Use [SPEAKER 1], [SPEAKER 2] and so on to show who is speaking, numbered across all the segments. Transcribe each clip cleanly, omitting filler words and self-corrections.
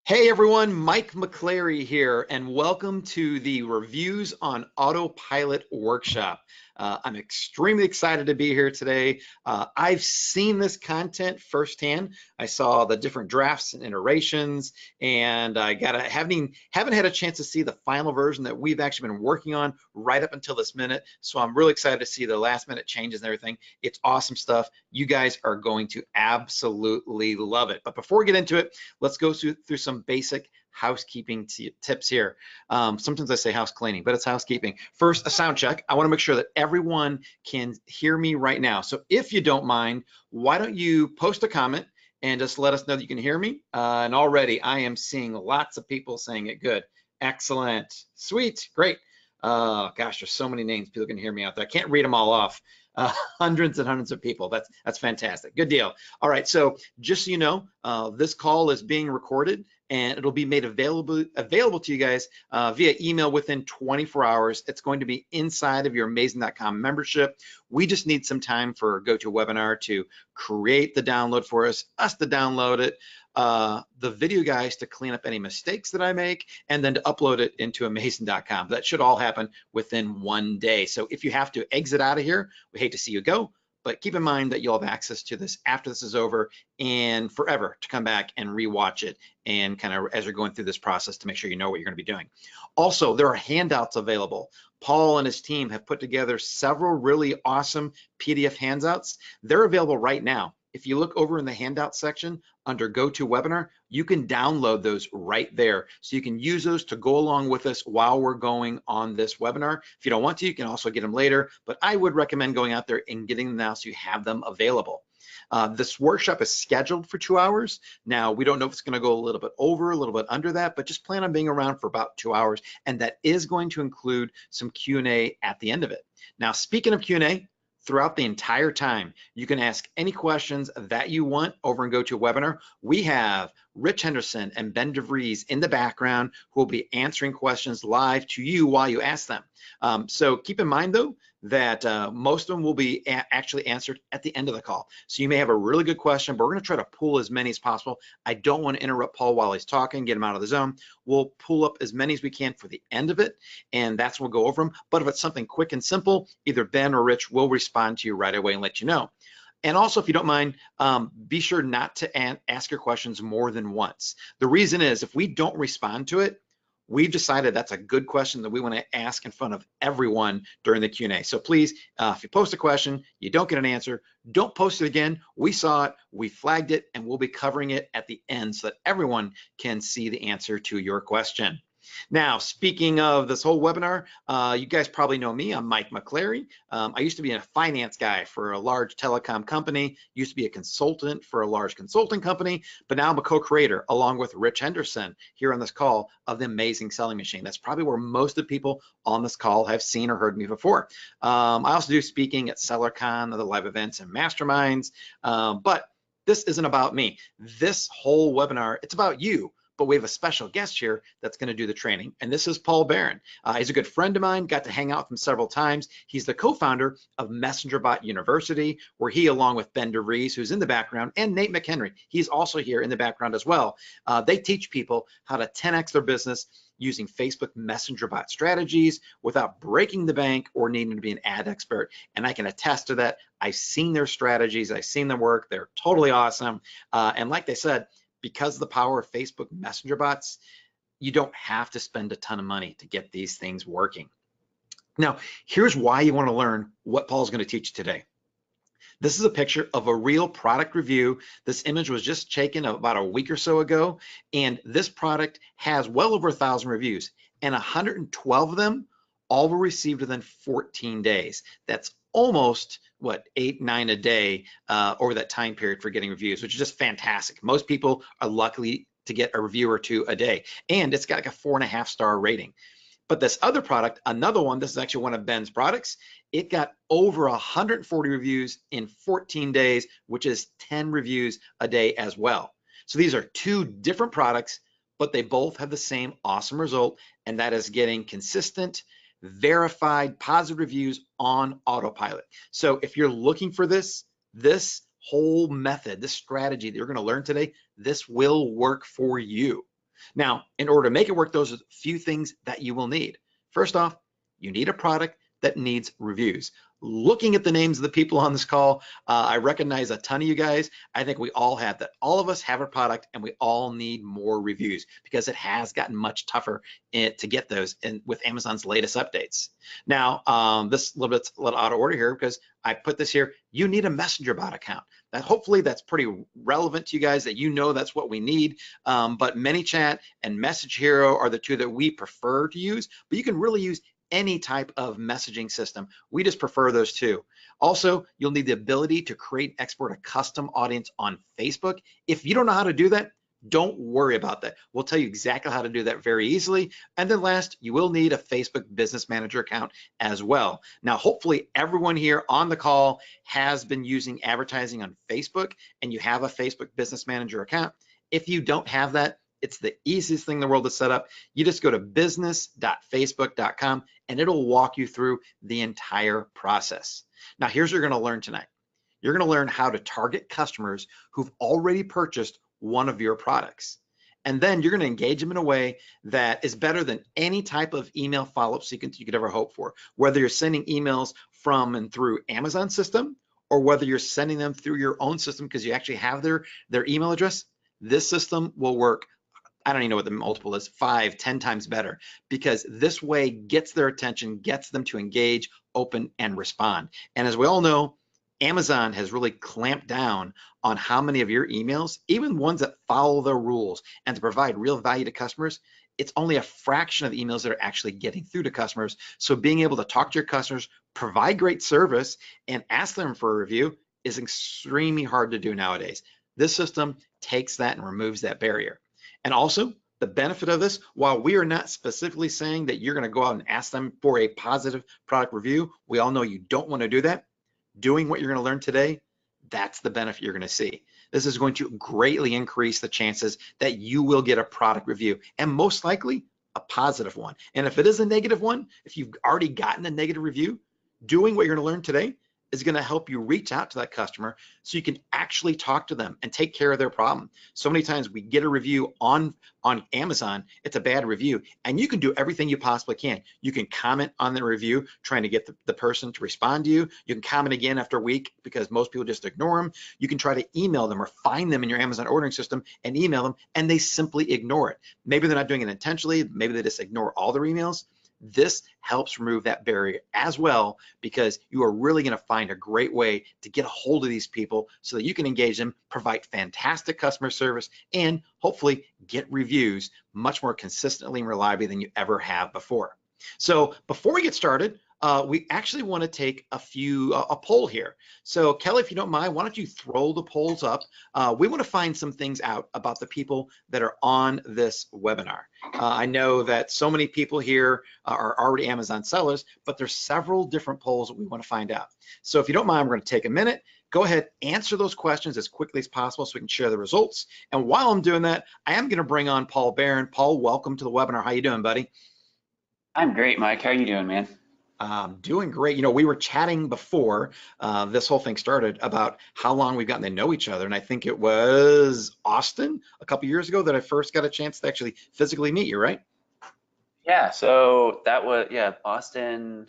[SPEAKER 1] Hey everyone, Mike McClary here, and welcome to the Reviews on Autopilot workshop. I'm extremely excited to be here today. I've seen this content firsthand. I saw the different drafts and iterations, and I haven't had a chance to see the final version that we've actually been working on right up until this minute. So I'm really excited to see the last minute changes and everything. It's awesome stuff. You guys are going to absolutely love it. But before we get into it, let's go through some basic housekeeping tips here. Sometimes I say house cleaning, but it's housekeeping. First, a sound check. I want to make sure that everyone can hear me right now. So if you don't mind, why don't you post a comment and just let us know that you can hear me. And already I am seeing lots of people saying it good. Excellent. Sweet. Great. Gosh, there's so many names. People can hear me out there. I can't read them all off. Hundreds and hundreds of people. That's fantastic. Good deal. All right. So just so you know, this call is being recorded and it'll be made available to you guys via email within 24 hours. It's going to be inside of your Amazing.com membership. We just need some time for GoToWebinar to create the download for us to download it, the video guys to clean up any mistakes that I make, and then to upload it into Amazing.com. That should all happen within one day. So if you have to exit out of here, we hate to see you go, but keep in mind that you'll have access to this after this is over and forever to come back and rewatch it and kind of as you're going through this process to make sure you know what you're going to be doing. Also, there are handouts available. Paul and his team have put together several really awesome PDF handouts. They're available right now. If you look over in the handout section under GoToWebinar, you can download those right there. So you can use those to go along with us while we're going on this webinar. If you don't want to, you can also get them later, but I would recommend going out there and getting them now so you have them available. This workshop is scheduled for 2 hours. Now, we don't know if it's gonna go a little bit over, a little bit under that, but just plan on being around for about 2 hours. And that is going to include some Q&A at the end of it. Now, speaking of Q&A, throughout the entire time, you can ask any questions that you want over in GoToWebinar. We have Rich Henderson and Ben DeVries in the background who will be answering questions live to you while you ask them. So keep in mind though, that most of them will be actually answered at the end of the call. So you may have a really good question, but we're gonna try to pull as many as possible. I don't wanna interrupt Paul while he's talking, get him out of the zone. We'll pull up as many as we can for the end of it, and that's when we'll go over them. But if it's something quick and simple, either Ben or Rich will respond to you right away and let you know. And also, if you don't mind, be sure not to ask your questions more than once. The reason is if we don't respond to it, we've decided that's a good question that we want to ask in front of everyone during the Q&A. So please, if you post a question, you don't get an answer, don't post it again. We saw it, we flagged it, and we'll be covering it at the end so that everyone can see the answer to your question. Now, speaking of this whole webinar, you guys probably know me. I'm Mike McClary. I used to be a finance guy for a large telecom company, used to be a consultant for a large consulting company, but now I'm a co-creator along with Rich Henderson here on this call of the Amazing Selling Machine. That's probably where most of the people on this call have seen or heard me before. I also do speaking at SellerCon, other live events and masterminds, but this isn't about me. This whole webinar, it's about you. But we have a special guest here that's going to do the training, and this is Paul Barron. He's a good friend of mine, got to hang out with him several times. He's the co-founder of MessengerBot University, where he, along with Ben DeVries, who's in the background, and Nate McHenry, he's also here in the background as well. They teach people how to 10x their business using Facebook Messenger bot strategies without breaking the bank or needing to be an ad expert. And I can attest to that. I've seen their strategies, I've seen them work. They're totally awesome. And like they said, because of the power of Facebook Messenger bots, you don't have to spend a ton of money to get these things working. Now, here's why you want to learn what Paul's going to teach today. This is a picture of a real product review. This image was just taken about a week or so ago, and this product has well over 1,000 reviews, and 112 of them all were received within 14 days. That's almost what 8, 9 a day over that time period for getting reviews, which is just fantastic. Most people are lucky to get a review or two a day, and it's got like a 4.5-star rating. But this other product, another one, this is actually one of Ben's products, it got over 140 reviews in 14 days, which is 10 reviews a day as well. So these are two different products, but they both have the same awesome result, and that is getting consistent, verified positive reviews on autopilot. So if you're looking for this whole method, this strategy that you're going to learn today, this will work for you. Now, in order to make it work, those are a few things that you will need. First off, you need a product that needs reviews. Looking at the names of the people on this call, I recognize a ton of you guys. I think we all have that. All of us have a product and we all need more reviews because it has gotten much tougher to get those with Amazon's latest updates. Now, this little out of order here because I put this here. You need a Messenger bot account. Hopefully that's pretty relevant to you guys that you know that's what we need. But ManyChat and Message Hero are the two that we prefer to use, but you can really use any type of messaging system. We just prefer those two. Also, you'll need the ability to create and export a custom audience on Facebook. If you don't know how to do that, don't worry about that. We'll tell you exactly how to do that very easily. And then last, you will need a Facebook Business Manager account as well. Now, hopefully everyone here on the call has been using advertising on Facebook and you have a Facebook Business Manager account. If you don't have that, it's the easiest thing in the world to set up. You just go to business.facebook.com and it'll walk you through the entire process. Now, here's what you're going to learn tonight. You're going to learn how to target customers who've already purchased one of your products. And then you're going to engage them in a way that is better than any type of email follow-up sequence you could ever hope for, whether you're sending emails from and through Amazon system or whether you're sending them through your own system because you actually have their email address. This system will work. I don't even know what the multiple is, 5, 10 times better, because this way gets their attention, gets them to engage, open, and respond. And as we all know, Amazon has really clamped down on how many of your emails, even ones that follow the rules and to provide real value to customers, it's only a fraction of the emails that are actually getting through to customers. So being able to talk to your customers, provide great service, and ask them for a review is extremely hard to do nowadays. This system takes that and removes that barrier. And also, the benefit of this, while we are not specifically saying that you're going to go out and ask them for a positive product review, we all know you don't want to do that. Doing what you're going to learn today, that's the benefit you're going to see. This is going to greatly increase the chances that you will get a product review, and most likely a positive one. And if it is a negative one, if you've already gotten a negative review, doing what you're going to learn today is going to help you reach out to that customer so you can actually talk to them and take care of their problem. So many times we get a review on Amazon, it's a bad review, and you can do everything you possibly can. You can comment on the review, trying to get the person to respond to you. You can comment again after a week because most people just ignore them. You can try to email them or find them in your Amazon ordering system and email them, and they simply ignore it. Maybe they're not doing it intentionally. Maybe they just ignore all their emails. This helps remove that barrier as well, because you are really going to find a great way to get a hold of these people so that you can engage them, provide fantastic customer service, and hopefully get reviews much more consistently and reliably than you ever have before. So before we get started, we actually want to take a poll here. So Kelly, if you don't mind, why don't you throw the polls up? We want to find some things out about the people that are on this webinar. I know that so many people here are already Amazon sellers, but there's several different polls that we want to find out. So if you don't mind, we're going to take a minute. Go ahead, answer those questions as quickly as possible so we can share the results. And while I'm doing that, I am going to bring on Paul Barron. Paul, welcome to the webinar. How you doing, buddy?
[SPEAKER 2] I'm great, Mike. How are you doing, man?
[SPEAKER 1] Doing great. You know, we were chatting before this whole thing started about how long we've gotten to know each other. And I think it was Austin a couple years ago that I first got a chance to actually physically meet you, right?
[SPEAKER 2] Yeah, so that was, Austin,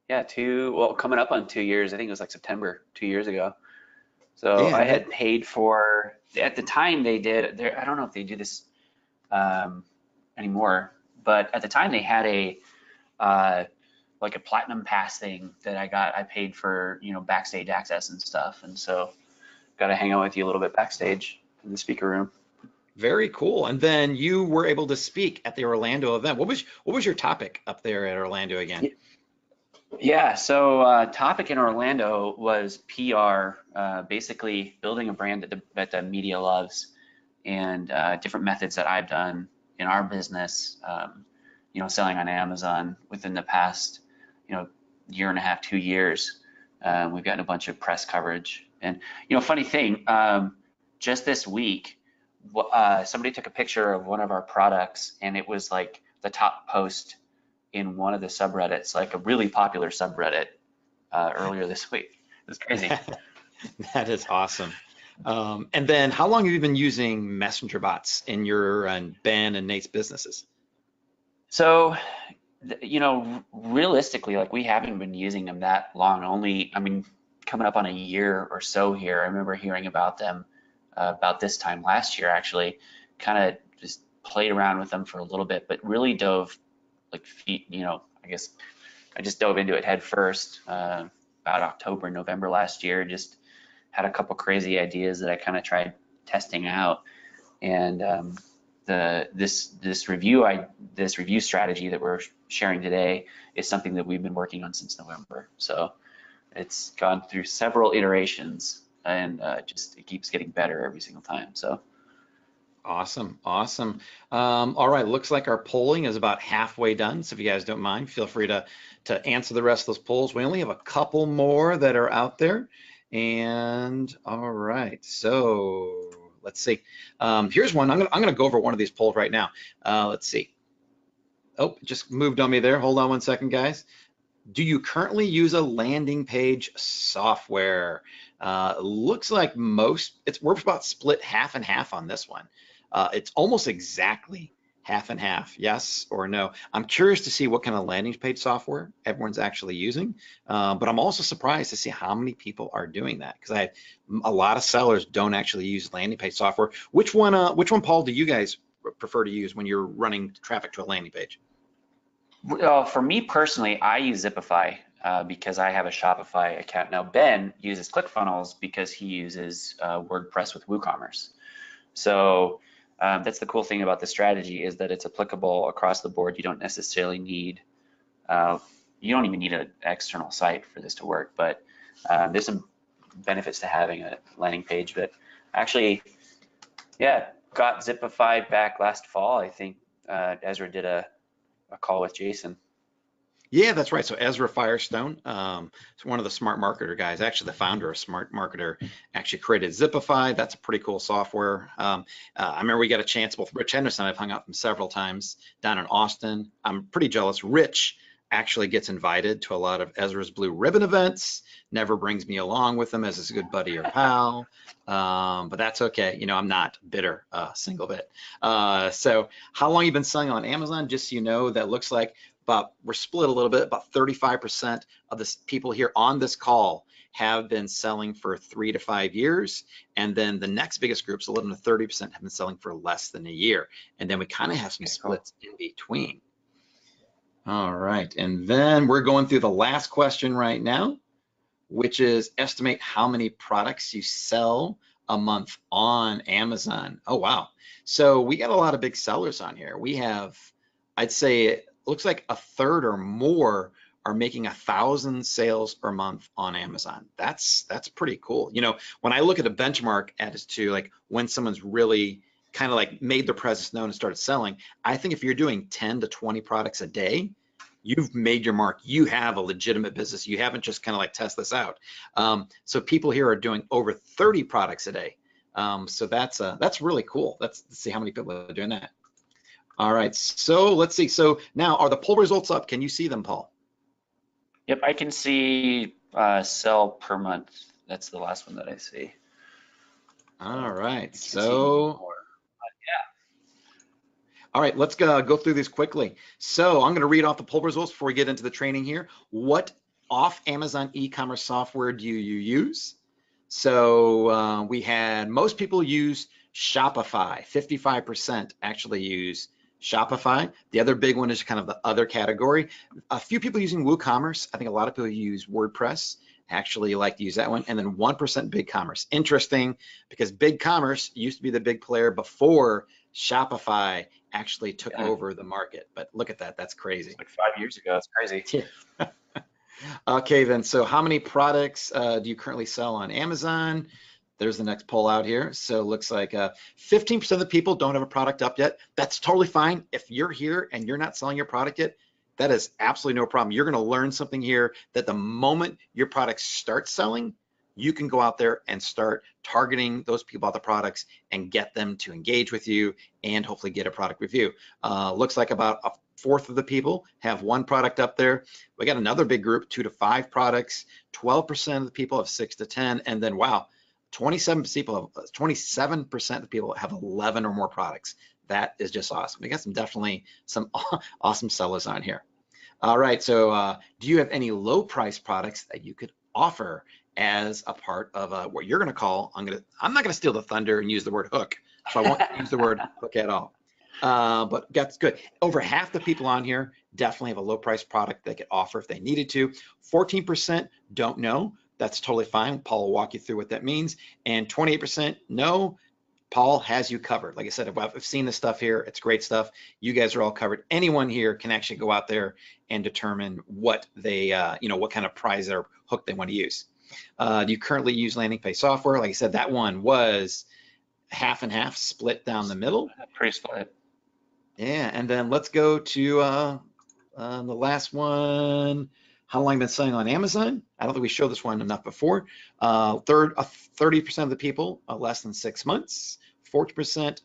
[SPEAKER 2] coming up on 2 years. I think it was like September 2 years ago. So
[SPEAKER 1] Yeah,
[SPEAKER 2] I had paid for, at the time they did, I don't know if they do this anymore, but at the time they had like a platinum pass thing that I paid for, backstage access and stuff. And so got to hang out with you a little bit backstage in the speaker room.
[SPEAKER 1] very cool. And then you were able to speak at the Orlando event. What was your topic up there at Orlando again?
[SPEAKER 2] Yeah, so topic in Orlando was PR, basically building a brand that the media loves, and different methods that I've done in our business, selling on Amazon within the past, year and a half, 2 years. We've gotten a bunch of press coverage. And, funny thing, just this week, somebody took a picture of one of our products, and it was like the top post in one of the subreddits, like a really popular subreddit earlier this week. It was crazy.
[SPEAKER 1] That is awesome. And then how long have you been using messenger bots in your and Ben and Nate's businesses?
[SPEAKER 2] So, you know, realistically, like we haven't been using them that long. Only, I mean, coming up on a year or so here. I remember hearing about them about this time last year, actually. Kind of just played around with them for a little bit, but really dove like feet. You know, I guess I just dove into it head first about October, November last year. Just had a couple crazy ideas that I kind of tried testing out, and this review strategy that we're sharing today is something that we've been working on since November. So it's gone through several iterations, and just it keeps getting better every single time. So
[SPEAKER 1] Awesome, awesome. All right, looks like our polling is about halfway done. So if you guys don't mind, feel free to answer the rest of those polls. We only have a couple more that are out there. And all right, so let's see. Here's one. I'm gonna go over one of these polls right now. Let's see. Oh, it just moved on me there. Hold on one second, guys. Do you currently use a landing page software? Looks like we're about split half and half on this one. It's almost exactly half and half, yes or no. I'm curious to see what kind of landing page software everyone's actually using, but I'm also surprised to see how many people are doing that, because a lot of sellers don't actually use landing page software. Which one, Paul, do you guys prefer to use when you're running traffic to a landing page?
[SPEAKER 2] for me personally, I use Zipify because I have a Shopify account. Now Ben uses ClickFunnels because he uses WordPress with WooCommerce. So that's the cool thing about the strategy, is that it's applicable across the board. You don't necessarily need, you don't even need an external site for this to work, but there's some benefits to having a landing page. But actually, yeah, got Zipify back last fall. I think Ezra did a call with Jason.
[SPEAKER 1] Yeah, that's right. So Ezra Firestone, is one of the Smart Marketer guys, actually the founder of Smart Marketer, actually created Zipify. That's a pretty cool software. I remember we got a chance, both Rich Henderson, I've hung out with him several times down in Austin. I'm pretty jealous. Rich actually gets invited to a lot of Ezra's Blue Ribbon events, never brings me along with him as his good buddy or pal. But that's okay. You know, I'm not bitter, single bit. So how long you been selling on Amazon? Just so you know, that looks like we're split a little bit. About 35% of the people here on this call have been selling for 3 to 5 years. And then the next biggest groups, 11 to 30%, have been selling for less than a year. And then we kind of have some splits in between. All right, and then we're going through the last question right now, which is estimate how many products you sell a month on Amazon. Oh, wow. So we got a lot of big sellers on here. We have, I'd say it looks like a third or more are making 1,000 sales per month on Amazon. That's pretty cool. You know, when I look at a benchmark as to like when someone's really kind of like made their presence known and started selling, I think if you're doing 10 to 20 products a day, you've made your mark. You have a legitimate business. You haven't just kind of like test this out. So people here are doing over 30 products a day. So that's really cool. Let's see how many people are doing that. All right, so let's see. So now, are the poll results up? Can you see them, Paul?
[SPEAKER 2] Yep, I can see sell per month. That's the last one that I see.
[SPEAKER 1] All right, so all right, let's go through these quickly. So I'm going to read off the poll results before we get into the training here. What off Amazon e-commerce software do you use? So we had most people use Shopify. 55% actually use Shopify. The other big one is kind of the other category. A few people using WooCommerce. I think a lot of people use WordPress. Actually like to use that one. And then 1% BigCommerce. Interesting, because BigCommerce used to be the big player before Shopify actually took over the market. But look at that, that's crazy.
[SPEAKER 2] It's like 5 years ago, it's crazy.
[SPEAKER 1] Okay, then, so how many products do you currently sell on Amazon? There's the next poll out here. So it looks like 15% of the people don't have a product up yet. That's totally fine. If you're here and you're not selling your product yet, that is absolutely no problem. You're gonna learn something here that the moment your product starts selling, you can go out there and start targeting those people about the products and get them to engage with you and hopefully get a product review. Looks like about a fourth of the people have one product up there. We got another big group, 2 to 5 products. 12% of the people have 6 to 10, and then wow, 27% of people have 11 or more products. That is just awesome. We got definitely some awesome sellers on here. All right, so do you have any low price products that you could offer as a part of what you're going to call, I'm not going to steal the thunder and use the word hook, so I won't use the word hook at all. But that's good. Over half the people on here definitely have a low price product they could offer if they needed to. 14% don't know. That's totally fine. Paul will walk you through what that means. And 28% no. Paul has you covered. Like I said, I've seen this stuff here. It's great stuff. You guys are all covered. Anyone here can actually go out there and determine what they, what kind of prize or hook they want to use. Do you currently use landing page software? Like I said, that one was half and half, split down the middle.
[SPEAKER 2] Pretty split.
[SPEAKER 1] Yeah, and then let's go to the last one. How long have you been selling on Amazon? I don't think we showed this one enough before. 30% of the people are less than 6 months, 40%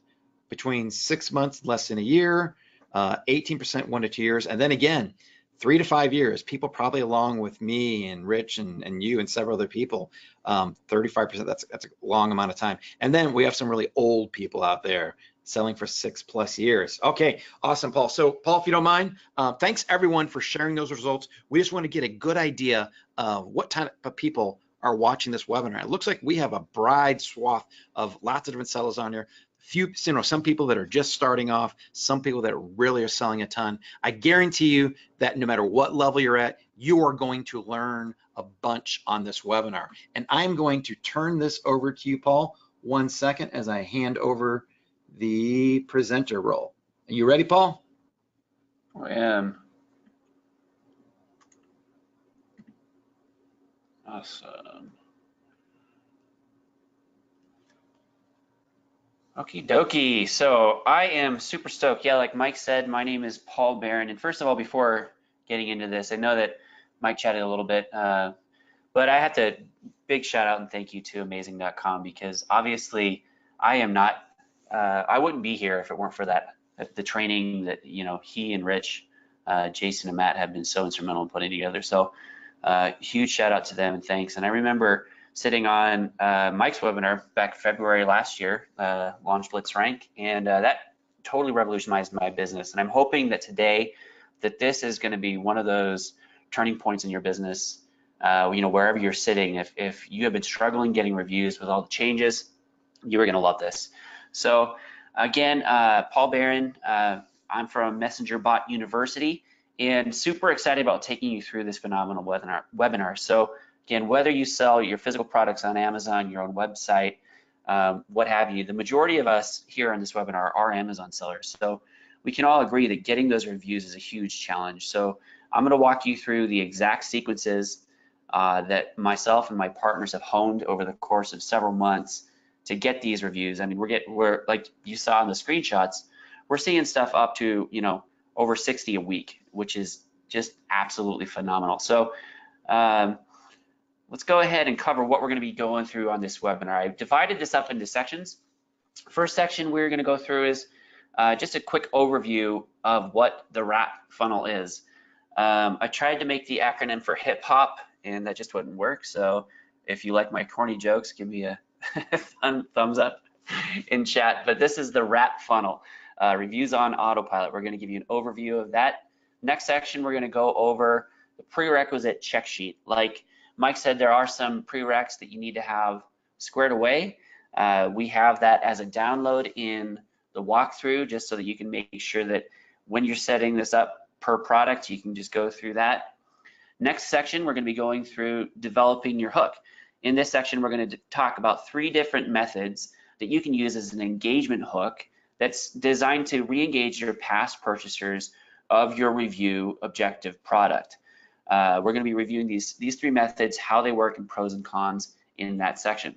[SPEAKER 1] between 6 months, less than a year, 18% 1 to 2 years, and then again, 3 to 5 years. People probably along with me and Rich and you and several other people, 35%, that's a long amount of time. And then we have some really old people out there selling for 6+ years. Okay, awesome, Paul. So Paul, if you don't mind, thanks everyone for sharing those results. We just want to get a good idea of what type of people are watching this webinar. It looks like we have a broad swath of lots of different sellers on here. Some people that are just starting off, some people that really are selling a ton. I guarantee you that no matter what level you're at, you are going to learn a bunch on this webinar. And I'm going to turn this over to you, Paul, 1 second as I hand over the presenter role. Are you ready, Paul?
[SPEAKER 2] I am. Awesome. Okie dokie. So I am super stoked. Yeah, like Mike said, my name is Paul Barron. And first of all, before getting into this, I know that Mike chatted a little bit, but I have to big shout out and thank you to amazing.com, because obviously I am not, I wouldn't be here if it weren't for the training that, he and Rich, Jason and Matt have been so instrumental in putting together. So huge shout out to them and thanks. And I remember sitting on Mike's webinar back February last year, Launch Blitz Rank, and that totally revolutionized my business. And I'm hoping that today that this is going to be one of those turning points in your business, wherever you're sitting. If you have been struggling getting reviews with all the changes, you are going to love this. So again, Paul Barron, I'm from Messenger Bot University, and super excited about taking you through this phenomenal webinar. So again, whether you sell your physical products on Amazon, your own website, what have you, the majority of us here on this webinar are Amazon sellers. So we can all agree that getting those reviews is a huge challenge. So I'm going to walk you through the exact sequences that myself and my partners have honed over the course of several months to get these reviews. I mean, we're like you saw in the screenshots, we're seeing stuff up to, over 60 a week, which is just absolutely phenomenal. So let's go ahead and cover what we're going to be going through on this webinar. I've divided this up into sections. First section we're going to go through is just a quick overview of what the RAP funnel is. I tried to make the acronym for hip hop, and that just wouldn't work. So if you like my corny jokes, give me a thumbs up in chat. But this is the RAP funnel, reviews on autopilot. We're going to give you an overview of that. Next section, we're going to go over the prerequisite check sheet. Like Mike said, there are some prereqs that you need to have squared away. We have that as a download in the walkthrough, just so that you can make sure that when you're setting this up per product, you can just go through that. Next section, we're going to be going through developing your hook. In this section, we're going to talk about 3 different methods that you can use as an engagement hook that's designed to re-engage your past purchasers of your review objective product. We're going to be reviewing these 3 methods, how they work, and pros and cons in that section.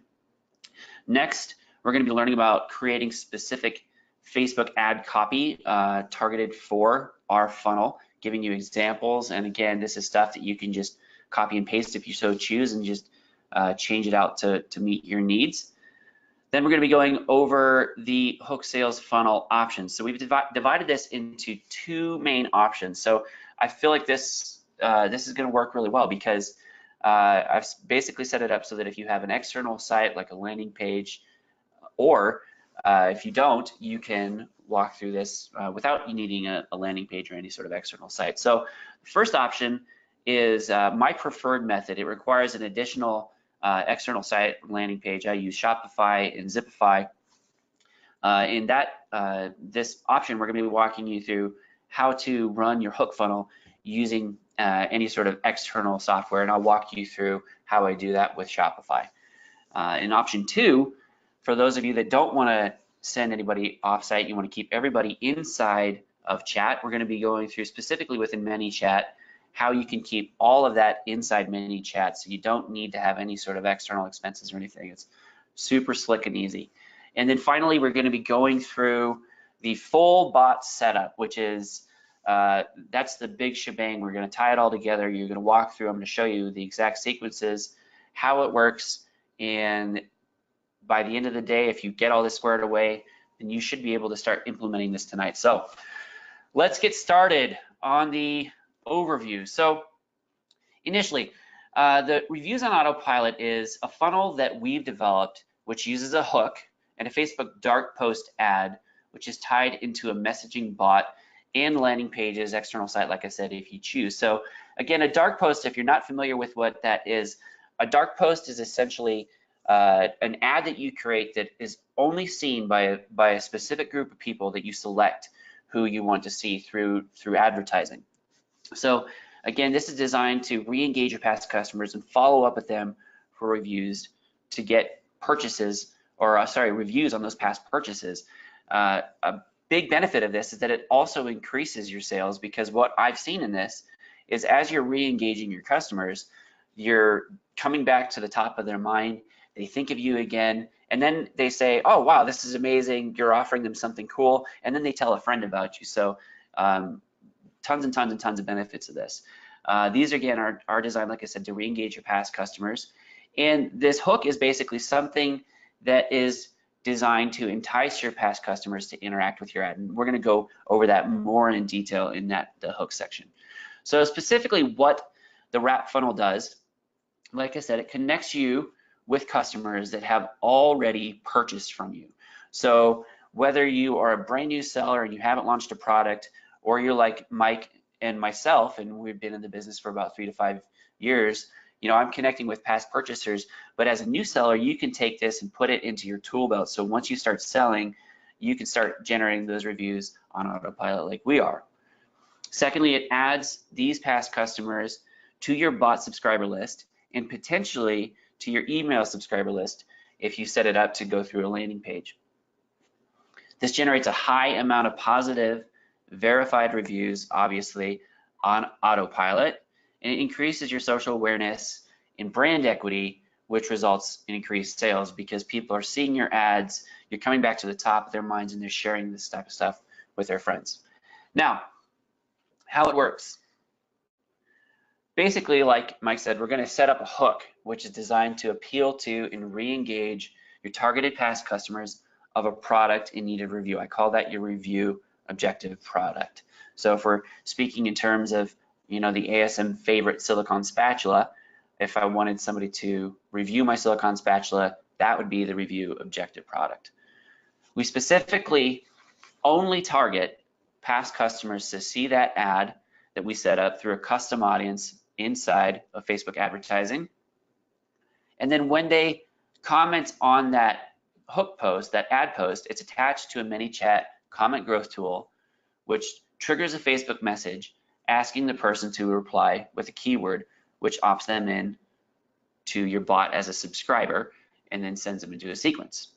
[SPEAKER 2] Next, we're going to be learning about creating specific Facebook ad copy targeted for our funnel, giving you examples. And again, this is stuff that you can just copy and paste if you so choose, and just change it out to meet your needs. Then we're going to be going over the hook sales funnel options. So we've divided this into 2 main options. So I feel like this is going to work really well, because I've basically set it up so that if you have an external site like a landing page, or if you don't, you can walk through this without you needing a landing page or any sort of external site. So the first option is my preferred method. It requires an additional external site landing page. I use Shopify and Zipify. In this option, we're going to be walking you through how to run your hook funnel using any sort of external software, and I'll walk you through how I do that with Shopify. In option 2, for those of you that don't want to send anybody offsite, you want to keep everybody inside of chat, we're going to be going through specifically within ManyChat how you can keep all of that inside ManyChat, so you don't need to have any sort of external expenses or anything. It's super slick and easy. And then finally, we're going to be going through the full bot setup, which is that's the big shebang. We're going to tie it all together. You're going to walk through. I'm going to show you the exact sequences, how it works, and by the end of the day, if you get all this squared away, then you should be able to start implementing this tonight. So let's get started on the overview. So initially, the Reviews on Autopilot is a funnel that we've developed, which uses a hook and a Facebook dark post ad, which is tied into a messaging bot and landing pages, external site, like I said, if you choose. So again, a dark post, if you're not familiar with what that is, a dark post is essentially an ad that you create that is only seen by a specific group of people that you select who you want to see through advertising. So again, this is designed to re-engage your past customers and follow up with them for reviews to get purchases, or reviews on those past purchases. A big benefit of this is that it also increases your sales, because what I've seen in this is as you're re-engaging your customers, you're coming back to the top of their mind. They think of you again, and then they say, oh wow, this is amazing, you're offering them something cool, and then they tell a friend about you. So tons and tons and tons of benefits of this. These again are designed, like I said, to re-engage your past customers, and this hook is basically something that is designed to entice your past customers to interact with your ad, and we're going to go over that more in detail in the hook section. So specifically what the wrap funnel does, like I said, it connects you with customers that have already purchased from you. So whether you are a brand new seller and you haven't launched a product, or you're like Mike and myself, and we've been in the business for about 3 to 5 years, you know, I'm connecting with past purchasers, but as a new seller, you can take this and put it into your tool belt. So once you start selling, you can start generating those reviews on autopilot like we are. Secondly, it adds these past customers to your bot subscriber list and potentially to your email subscriber list if you set it up to go through a landing page. This generates a high amount of positive, verified reviews, obviously, on autopilot, and it increases your social awareness and brand equity, which results in increased sales because people are seeing your ads, you're coming back to the top of their minds, and they're sharing this type of stuff with their friends. Now, how it works. Basically, like Mike said, we're going to set up a hook, which is designed to appeal to and re-engage your targeted past customers of a product in need of review. I call that your review objective product. So if we're speaking in terms of, you know, the ASM favorite silicone spatula, if I wanted somebody to review my silicone spatula, that would be the review objective product. We specifically only target past customers to see that ad that we set up through a custom audience inside of Facebook advertising. And then when they comment on that hook post, that ad post, it's attached to a ManyChat comment growth tool, which triggers a Facebook message asking the person to reply with a keyword, which opts them in to your bot as a subscriber and then sends them into a sequence.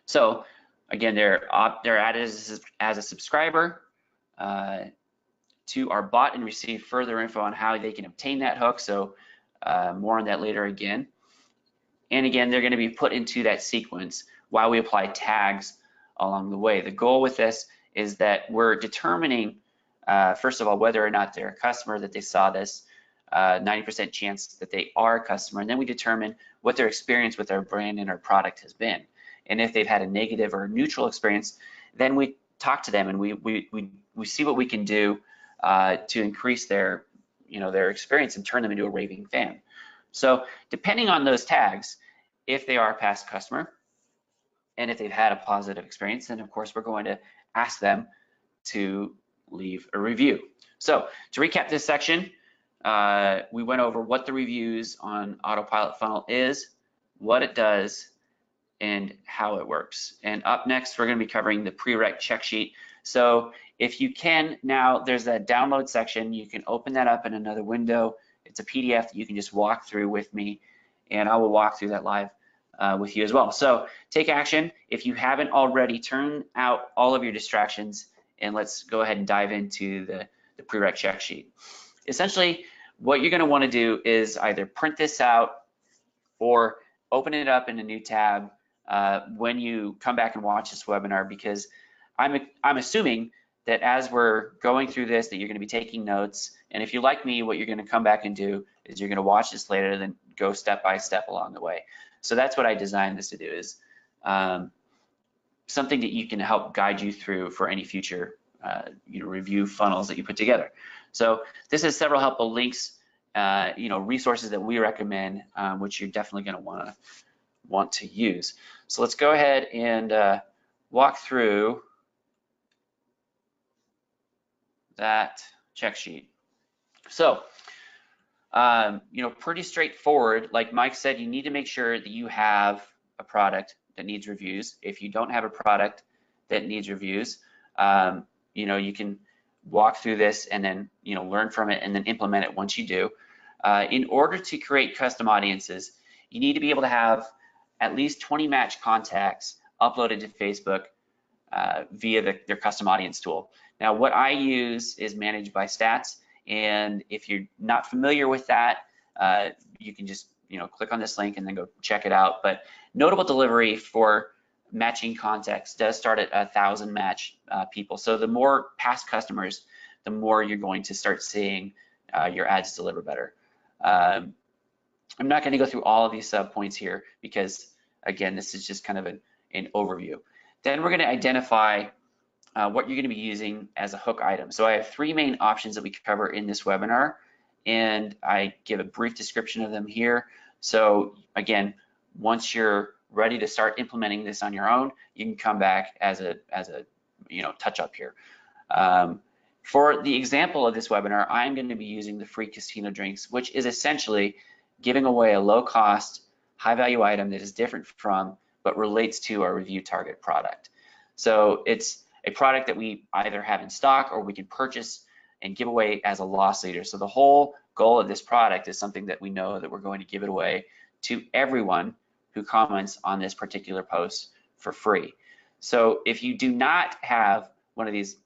[SPEAKER 2] So again, they're added as a subscriber to our bot and receive further info on how they can obtain that hook. So more on that later again. And again, they're going to be put into that sequence while we apply tags along the way. The goal with this is that we're determining, first of all, whether or not they're a customer, that they saw this, 90% chance that they are a customer, and then we determine what their experience with our brand and our product has been. And if they've had a negative or neutral experience, then we talk to them and we see what we can do to increase their, their experience and turn them into a raving fan. So depending on those tags, if they are a past customer and if they've had a positive experience, then of course we're going to ask them to leave a review. So to recap this section, we went over what the reviews on Autopilot Funnel is, what it does, and how it works. And up next, we're going to be covering the prereq check sheet. So if you can, now there's that download section. You can open that up in another window. It's a PDF that you can just walk through with me, and I will walk through that live with you as well. So take action. If you haven't already, turn out all of your distractions, and let's go ahead and dive into the prereq check sheet. Essentially, what you're going to want to do is either print this out or open it up in a new tab when you come back and watch this webinar, because I'm assuming that as we're going through this, that you're going to be taking notes. And if you're like me, what you're going to come back and do is you're going to watch this later and then go step by step along the way. So that's what I designed this to do, is something that you can help guide you through for any future review funnels that you put together. So this is several helpful links, resources that we recommend, which you're definitely going to want to use. So let's go ahead and walk through that check sheet. So, pretty straightforward. Like Mike said, you need to make sure that you have a product that needs reviews. If you don't have a product that needs reviews, you can walk through this and then, learn from it and then implement it once you do. In order to create custom audiences, you need to be able to have at least 20 match contacts uploaded to Facebook via their custom audience tool. Now, what I use is Managed by Stats, and if you're not familiar with that, you can just click on this link and then go check it out. But Notable Delivery for matching contacts does start at 1,000 match people. So the more past customers, the more you're going to start seeing your ads deliver better. I'm not going to go through all of these points here because, again, this is just kind of an overview. Then we're going to identify what you're going to be using as a hook item. So I have 3 main options that we cover in this webinar, and I give a brief description of them here. So again, once you're ready to start implementing this on your own, you can come back as a touch up here. For the example of this webinar, I'm going to be using the free casino drinks, which is essentially giving away a low cost, high value item that is different from, but relates to our review target product. So it's a product that we either have in stock or we can purchase and give away as a loss leader. So the whole goal of this product is something that we know that we're going to give it away to everyone who comments on this particular post for free. So if you do not have one of these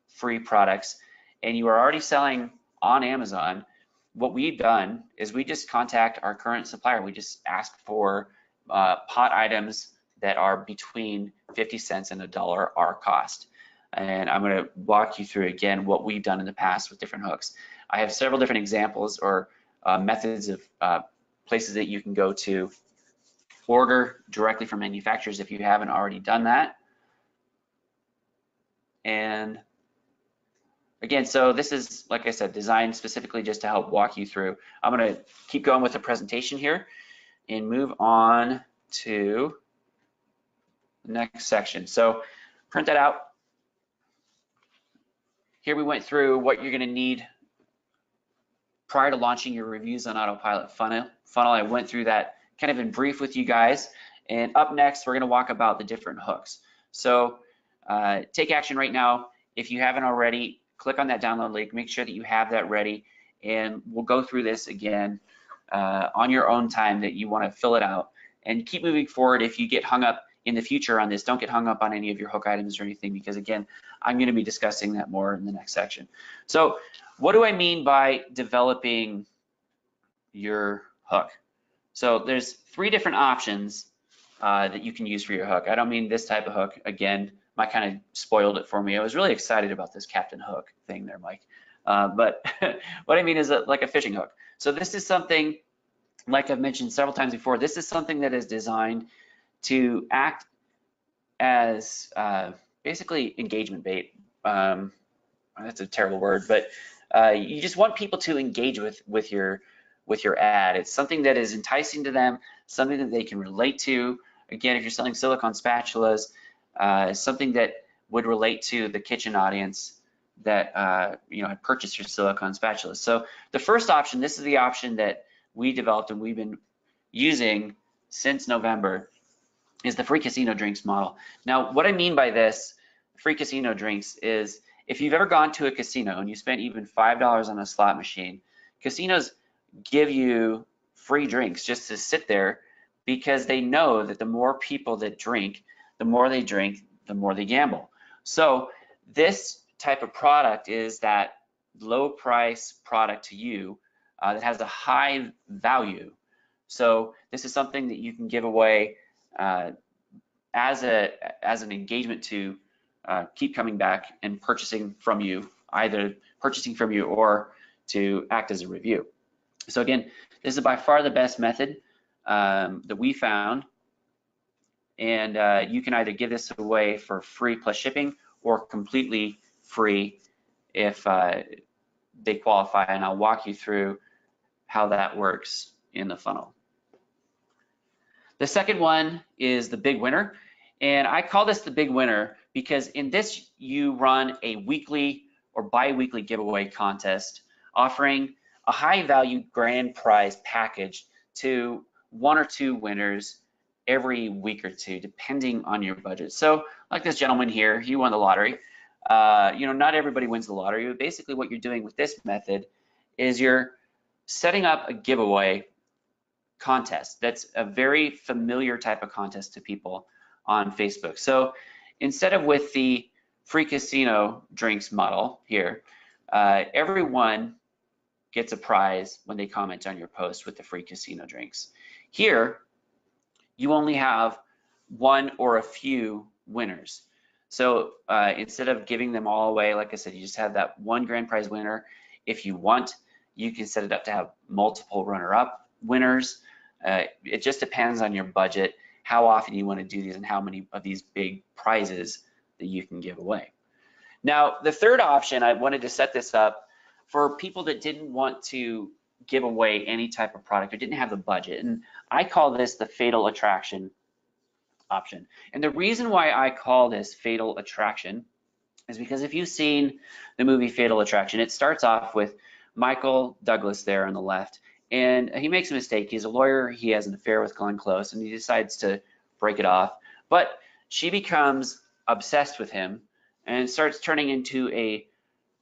[SPEAKER 2] free products and you are already selling on Amazon, what we've done is we just contact our current supplier. We just ask for pot items that are between 50 cents and $1 our cost. And I'm going to walk you through again what we've done in the past with different hooks. I have several different examples or methods of places that you can go to order directly from manufacturers if you haven't already done that. And again, so this is, like I said, designed specifically just to help walk you through. I'm going to keep going with the presentation here and move on to the next section. So print that out. Here we went through what you're going to need prior to launching your reviews on Autopilot Funnel. I went through that kind of in brief with you guys. And up next, we're going to walk about the different hooks. So take action right now. If you haven't already, click on that download link, make sure that you have that ready, and we'll go through this again on your own time that you want to fill it out, and keep moving forward. If you get hung up in the future on this, don't get hung up on any of your hook items or anything, because again, I'm going to be discussing that more in the next section. So what do I mean by developing your hook? So there's 3 different options that you can use for your hook. I don't mean this type of hook. Again, Mike kind of spoiled it for me. I was really excited about this Captain Hook thing there, Mike. But what I mean is like a fishing hook. So this is something, like I've mentioned several times before, this is something that is designed to act as basically engagement bait. That's a terrible word, but you just want people to engage with your with your ad. It's something that is enticing to them, something that they can relate to. Again, if you're selling silicone spatulas, something that would relate to the kitchen audience that had purchased your silicone spatulas. So the first option, this is the option that we developed and we've been using since November, is the free casino drinks model. Now, what I mean by this, free casino drinks, is if you've ever gone to a casino and you spent even $5 on a slot machine, casinos give you free drinks just to sit there because they know that the more people that drink, the more they drink, the more they gamble. So this type of product is that low price product to you that has a high value. So this is something that you can give away as an engagement to keep coming back and purchasing from you, either purchasing from you or to act as a review. So again, this is by far the best method that we found, and you can either give this away for free plus shipping or completely free if they qualify, and I'll walk you through how that works in the funnel. The second one is the big winner, and I call this the big winner because in this you run a weekly or bi-weekly giveaway contest offering a high value grand prize package to 1 or 2 winners every week or 2, depending on your budget. So like this gentleman here, he won the lottery. Not everybody wins the lottery, but basically what you're doing with this method is you're setting up a giveaway contest that's a very familiar type of contest to people on Facebook. So instead of with the free casino drinks model here, everyone gets a prize when they comment on your post with the free casino drinks. Here, you only have 1 or a few winners. So instead of giving them all away, like I said, you just have that 1 grand prize winner. If you want, you can set it up to have multiple runner-up winners. It just depends on your budget, how often you want to do these, and how many of these big prizes that you can give away. Now, the third option, I wanted to set this up for people that didn't want to give away any type of product or didn't have the budget, and I call this the fatal attraction option. And the reason why I call this fatal attraction is because if you've seen the movie Fatal Attraction, it starts off with Michael Douglas there on the left, and he makes a mistake. He's a lawyer, he has an affair with Glenn Close, and he decides to break it off. But she becomes obsessed with him and starts turning into a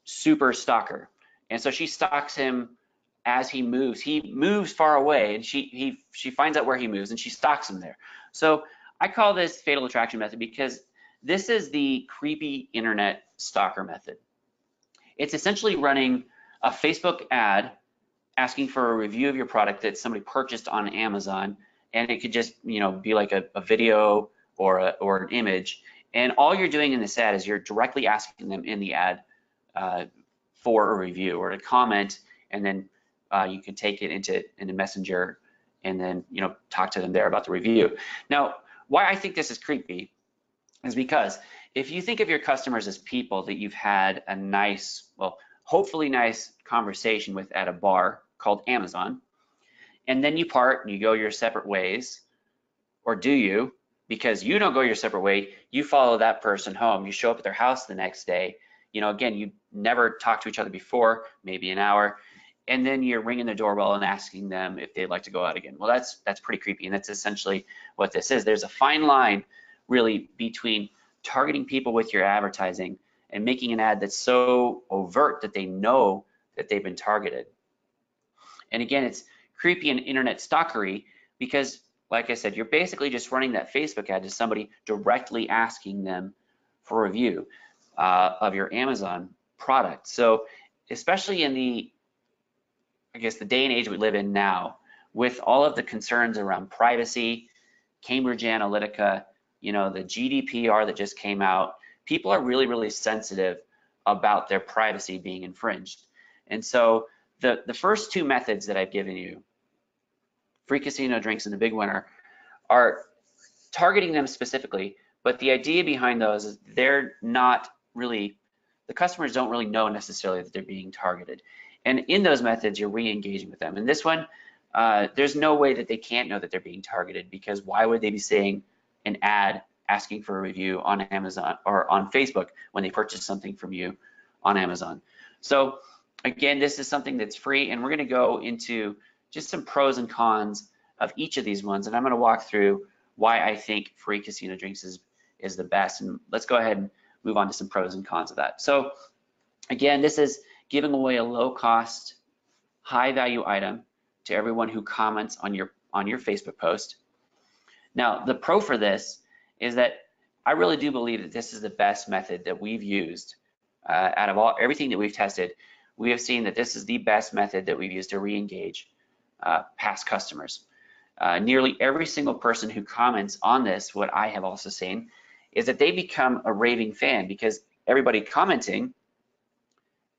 [SPEAKER 2] super stalker. And so she stalks him as he moves. He moves far away, and she finds out where he moves, and she stalks him there. So I call this fatal attraction method because this is the creepy internet stalker method. It's essentially running a Facebook ad asking for a review of your product that somebody purchased on Amazon, and it could just be like a video or an image, and all you're doing in this ad is you're directly asking them in the ad for a review or to comment, and then you can take it into Messenger and then talk to them there about the review. Now, why I think this is creepy is because if you think of your customers as people that you've had a nice, well, hopefully nice conversation with at a bar called Amazon, and then you part and you go your separate ways, or do you? Because you don't go your separate way, you follow that person home, you show up at their house the next day, again, you never talked to each other before, maybe an hour, and then you're ringing the doorbell and asking them if they'd like to go out again. Well, that's pretty creepy, and that's essentially what this is. There's a fine line really between targeting people with your advertising and making an ad that's so overt that they know that they've been targeted. And again, it's creepy and internet stalkery because, like I said, you're basically just running that Facebook ad to somebody directly asking them for a review of your Amazon product. So especially in the day and age we live in now, with all of the concerns around privacy, Cambridge Analytica, the GDPR that just came out, people are really, really sensitive about their privacy being infringed. And so the first 2 methods that I've given you, free casino drinks and the big winner, are targeting them specifically, but the idea behind those is they're not really, the customers don't really know necessarily that they're being targeted. And in those methods, you're re-engaging with them. And this one, there's no way that they can't know that they're being targeted, because why would they be seeing an ad asking for a review on Amazon or on Facebook when they purchase something from you on Amazon? So again, this is something that's free, and we're going to go into just some pros and cons of each of these ones, and I'm going to walk through why I think free casino drinks is the best. And let's go ahead and move on to some pros and cons of that. So again, this is giving away a low cost, high value item to everyone who comments on your Facebook post. Now, the pro for this is that I really do believe that this is the best method that we've used out of everything that we've tested. We have seen that this is the best method that we've used to re-engage past customers. Nearly every single person who comments on this, what I have also seen, is that they become a raving fan, because everybody commenting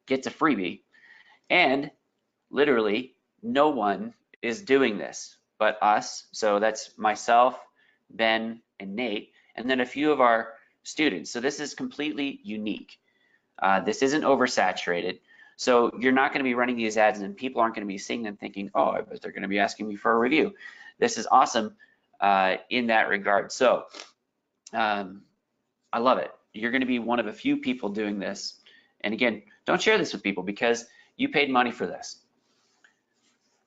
[SPEAKER 2] gets a freebie, and literally no one is doing this but us. So that's myself, Ben, and Nate, and then a few of our students. So this is completely unique. This isn't oversaturated. So you're not going to be running these ads and people aren't going to be seeing them thinking, oh, I bet they're going to be asking me for a review. This is awesome in that regard. So I love it. You're going to be one of a few people doing this. And again, don't share this with people because you paid money for this.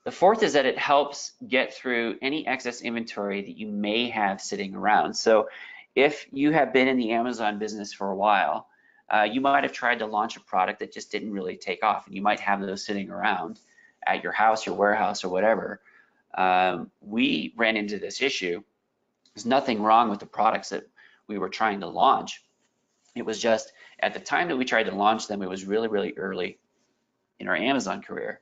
[SPEAKER 2] The fourth is that it helps get through any excess inventory that you may have sitting around. So if you have been in the Amazon business for a while, you might have tried to launch a product that just didn't really take off, and you might have those sitting around at your house, your warehouse, or whatever. We ran into this issue. There's nothing wrong with the products that we were trying to launch. It was just at the time that we tried to launch them, it was really, really early in our Amazon career.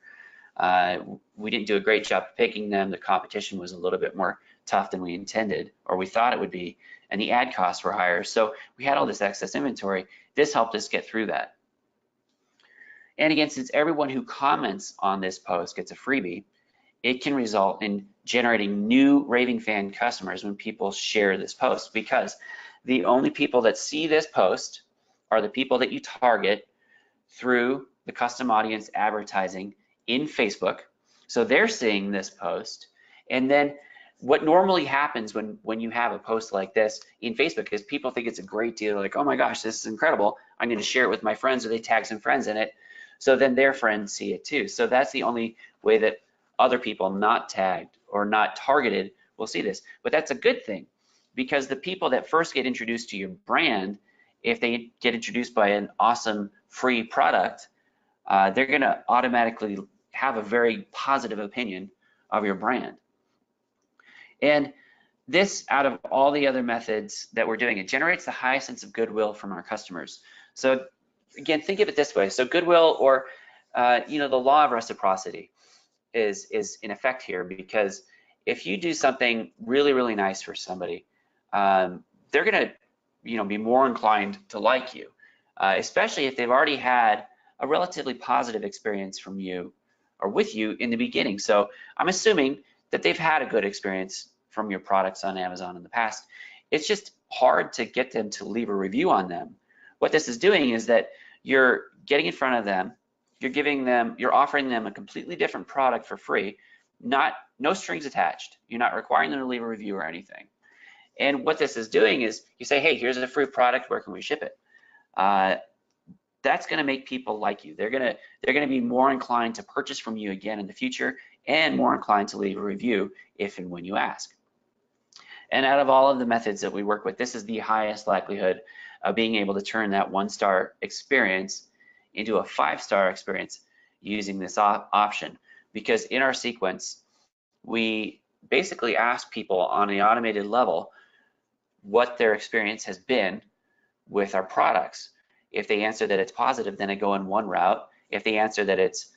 [SPEAKER 2] We didn't do a great job picking them. The competition was a little bit more tough than we intended, or we thought it would be, and the ad costs were higher. So we had all this excess inventory. This helped us get through that. And again, since everyone who comments on this post gets a freebie, it can result in generating new raving fan customers when people share this post, because the only people that see this post are the people that you target through the custom audience advertising in Facebook. So they're seeing this post, and then what normally happens when you have a post like this in Facebook is people think it's a great deal. They're like, oh my gosh, this is incredible. I'm going to share it with my friends, or they tag some friends in it. So then their friends see it too. So that's the only way that other people not tagged or not targeted will see this. But that's a good thing, because the people that first get introduced to your brand, if they get introduced by an awesome free product, they're going to automatically have a very positive opinion of your brand. And this, out of all the other methods that we're doing, it generates the highest sense of goodwill from our customers. So again, think of it this way. So goodwill, or the law of reciprocity is in effect here, because if you do something really, really nice for somebody, they're gonna be more inclined to like you, especially if they've already had a relatively positive experience from you or with you in the beginning. So I'm assuming that they've had a good experience from your products on Amazon in the past. It's just hard to get them to leave a review on them. What this is doing is that you're getting in front of them, you're offering them a completely different product for free, no strings attached. You're not requiring them to leave a review or anything. And what this is doing is you say, hey, here's a free product, where can we ship it? That's going to make people like you. They're going to be more inclined to purchase from you again in the future, and more inclined to leave a review if and when you ask. And out of all of the methods that we work with, this is the highest likelihood of being able to turn that 1-star experience into a 5-star experience using this option. Because in our sequence, we basically ask people on the automated level what their experience has been with our products. If they answer that it's positive, then they go in one route. If they answer that it's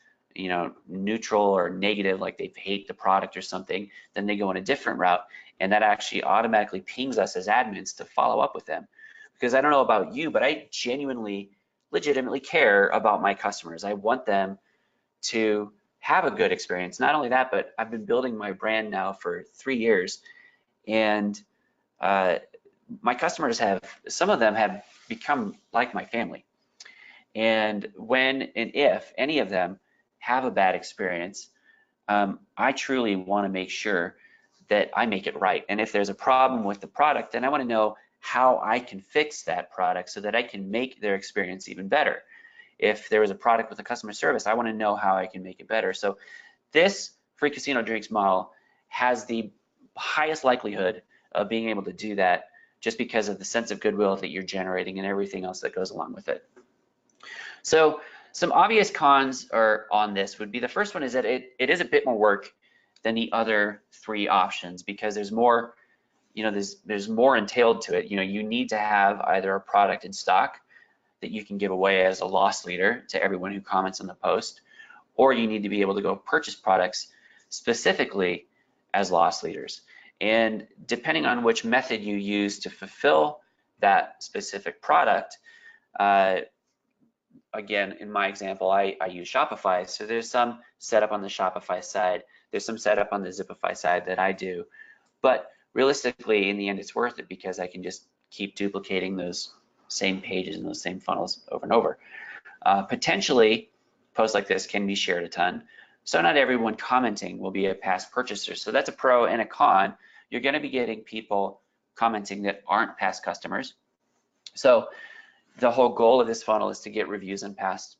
[SPEAKER 2] neutral or negative, like they hate the product or something, then they go in a different route, and that actually automatically pings us as admins to follow up with them. Because I don't know about you, but I legitimately care about my customers. I want them to have a good experience. Not only that, but I've been building my brand now for 3 years, and my customers some of them have become like my family. And when and if any of them have a bad experience, I truly want to make sure that I make it right. And if there's a problem with the product, then I want to know how I can fix that product so that I can make their experience even better. If there was a product with a customer service, I want to know how I can make it better. So this free casino drinks model has the highest likelihood of being able to do that just because of the sense of goodwill that you're generating and everything else that goes along with it. So some obvious cons are on this would be, the first one is that it is a bit more work than the other three options, because there's more, there's more entailed to it. You need to have either a product in stock that you can give away as a loss leader to everyone who comments on the post, or you need to be able to go purchase products specifically as loss leaders. And depending on which method you use to fulfill that specific product, again, in my example, I use Shopify. So there's some setup on the Shopify side. There's some setup on the Zipify side that I do. But realistically, in the end, it's worth it because I can just keep duplicating those same pages and those same funnels over and over. Potentially, posts like this can be shared a ton. So not everyone commenting will be a past purchaser. So that's a pro and a con. You're going to be getting people commenting that aren't past customers. So the whole goal of this funnel is to get reviews on past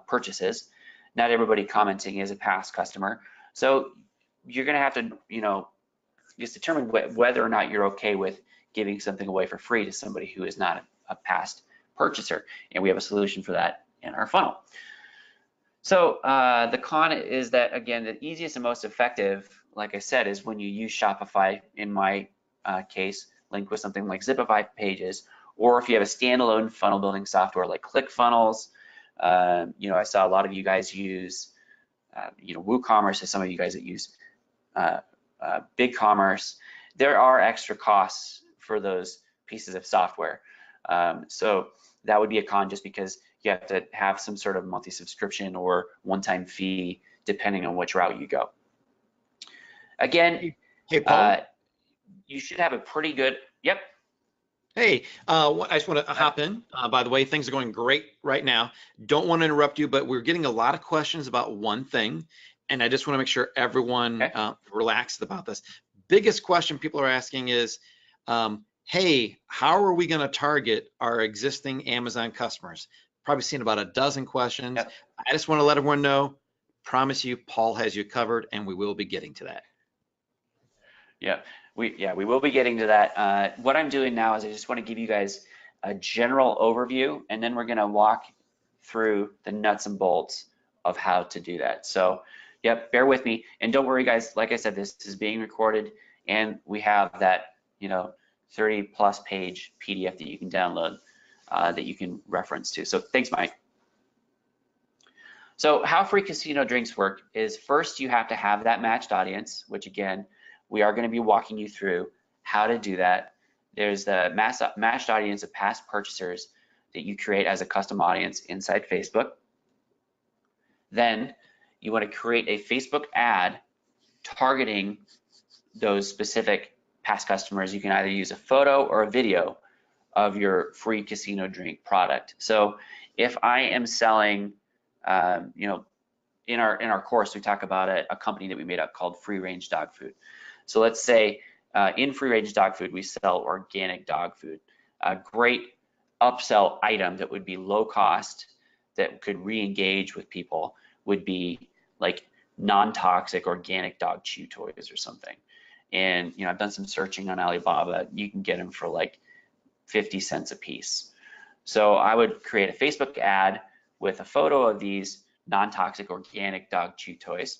[SPEAKER 2] purchases. Not everybody commenting is a past customer. So you're going to have to, just determine whether or not you're okay with giving something away for free to somebody who is not a past purchaser. And we have a solution for that in our funnel. So the con is that, again, the easiest and most effective, like I said, is when you use Shopify, in my case, linked with something like Zipify Pages, or if you have a standalone funnel building software like ClickFunnels. I saw a lot of you guys use, WooCommerce, as some of you guys that use BigCommerce. There are extra costs for those pieces of software. So that would be a con, just because you have to have some sort of monthly subscription or one-time fee, depending on which route you go. Again,
[SPEAKER 1] hey, Paul.
[SPEAKER 2] You should have a pretty good, yep.
[SPEAKER 1] Hey, I just want to hop in. By the way, things are going great right now. Don't want to interrupt you, but we're getting a lot of questions about one thing, and I just want to make sure everyone relaxed about this. Biggest question people are asking is, hey, how are we going to target our existing Amazon customers? Probably seen about a dozen questions.
[SPEAKER 2] Yep.
[SPEAKER 1] I just want to let everyone know, promise you, Paul has you covered, and we will be getting to that.
[SPEAKER 2] Yeah, we will be getting to that. What I'm doing now is I just want to give you guys a general overview, and then we're going to walk through the nuts and bolts of how to do that. So, yep, bear with me, and don't worry, guys. Like I said, this is being recorded, and we have that 30+ page PDF that you can download that you can reference to. So thanks, Mike. So how free casino drinks work is, first you have to have that matched audience, which again, we are going to be walking you through how to do that. There's the matched audience of past purchasers that you create as a custom audience inside Facebook. Then you want to create a Facebook ad targeting those specific past customers. You can either use a photo or a video of your free casino drink product. So if I am selling, in our course, we talk about a company that we made up called Free Range Dog Food. So let's say in Free Range Dog Food, we sell organic dog food. A great upsell item that would be low cost, that could re-engage with people, would be like non-toxic organic dog chew toys or something. And I've done some searching on Alibaba. You can get them for like 50 cents a piece. So I would create a Facebook ad with a photo of these non-toxic organic dog chew toys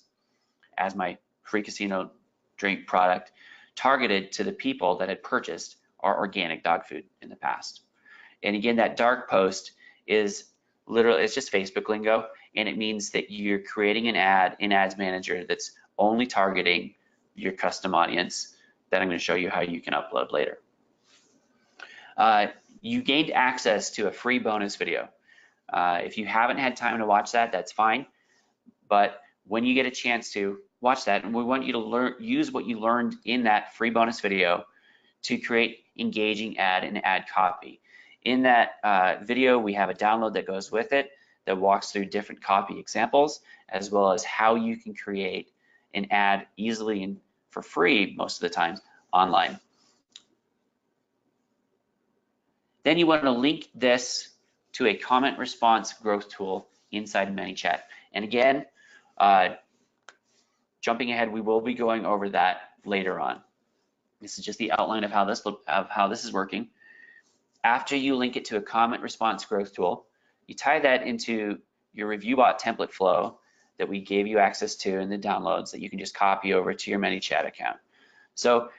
[SPEAKER 2] as my free casino drink product, targeted to the people that had purchased our organic dog food in the past. And again, that dark post is literally, it's just Facebook lingo, and it means that you're creating an ad in Ads Manager that's only targeting your custom audience that I'm going to show you how you can upload later. You gained access to a free bonus video. If you haven't had time to watch that, that's fine. But when you get a chance to watch that, and we want you to use what you learned in that free bonus video to create engaging ad and ad copy. In that video, we have a download that goes with it that walks through different copy examples, as well as how you can create an ad easily and for free most of the time online. Then you want to link this to a comment response growth tool inside ManyChat. And again, jumping ahead, we will be going over that later on. This is just the outline of how this is working. After you link it to a comment response growth tool, you tie that into your ReviewBot template flow that we gave you access to in the downloads that you can just copy over to your ManyChat account. So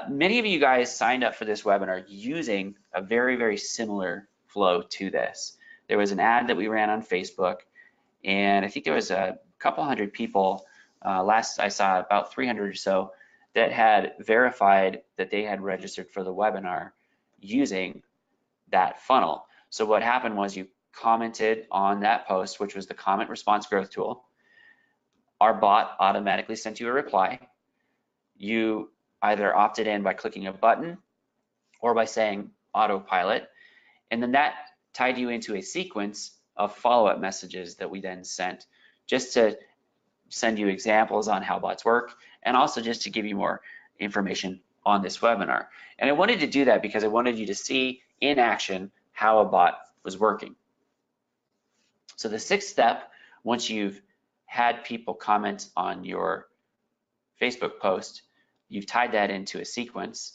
[SPEAKER 2] many of you guys signed up for this webinar using a very, very similar flow to this. There was an ad that we ran on Facebook, and I think there was a couple hundred people, last I saw about 300 or so, that had verified that they had registered for the webinar using that funnel. So what happened was you commented on that post, which was the comment response growth tool. Our bot automatically sent you a reply. You either opted in by clicking a button or by saying autopilot, and then that tied you into a sequence of follow-up messages that we then sent, just to send you examples on how bots work, and also just to give you more information on this webinar. And I wanted to do that because I wanted you to see in action how a bot was working. So the sixth step, once you've had people comment on your Facebook post, you've tied that into a sequence.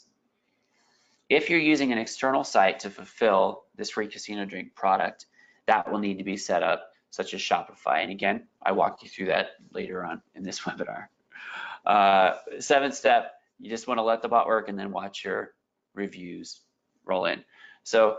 [SPEAKER 2] If you're using an external site to fulfill this free casino drink product, that will need to be set up, such as Shopify. And again, I walk you through that later on in this webinar. Seventh step, you just want to let the bot work and then watch your reviews roll in. So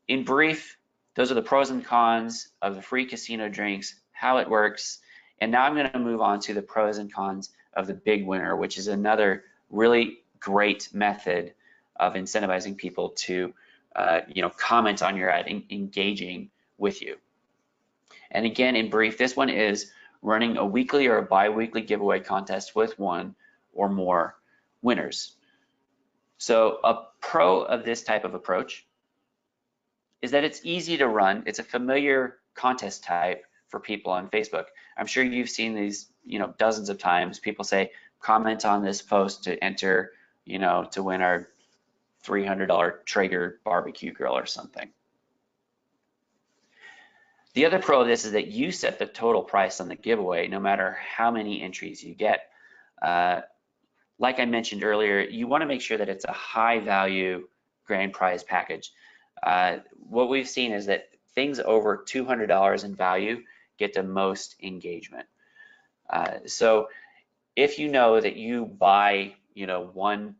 [SPEAKER 2] in brief, those are the pros and cons of the free casino drinks, how it works. And now I'm going to move on to the pros and cons of the big winner, which is another really great method of incentivizing people to comment on your ad, engaging with you. And again, in brief, this one is running a weekly or a bi-weekly giveaway contest with one or more winners. So a pro of this type of approach is that it's easy to run. It's a familiar contest type for people on Facebook. I'm sure you've seen these, dozens of times. People say, comment on this post to enter, to win our $300 Traeger barbecue grill or something. The other pro of this is that you set the total price on the giveaway no matter how many entries you get. Like I mentioned earlier, you want to make sure that it's a high value grand prize package. What we've seen is that things over $200 in value get the most engagement. So if you know that you buy, one,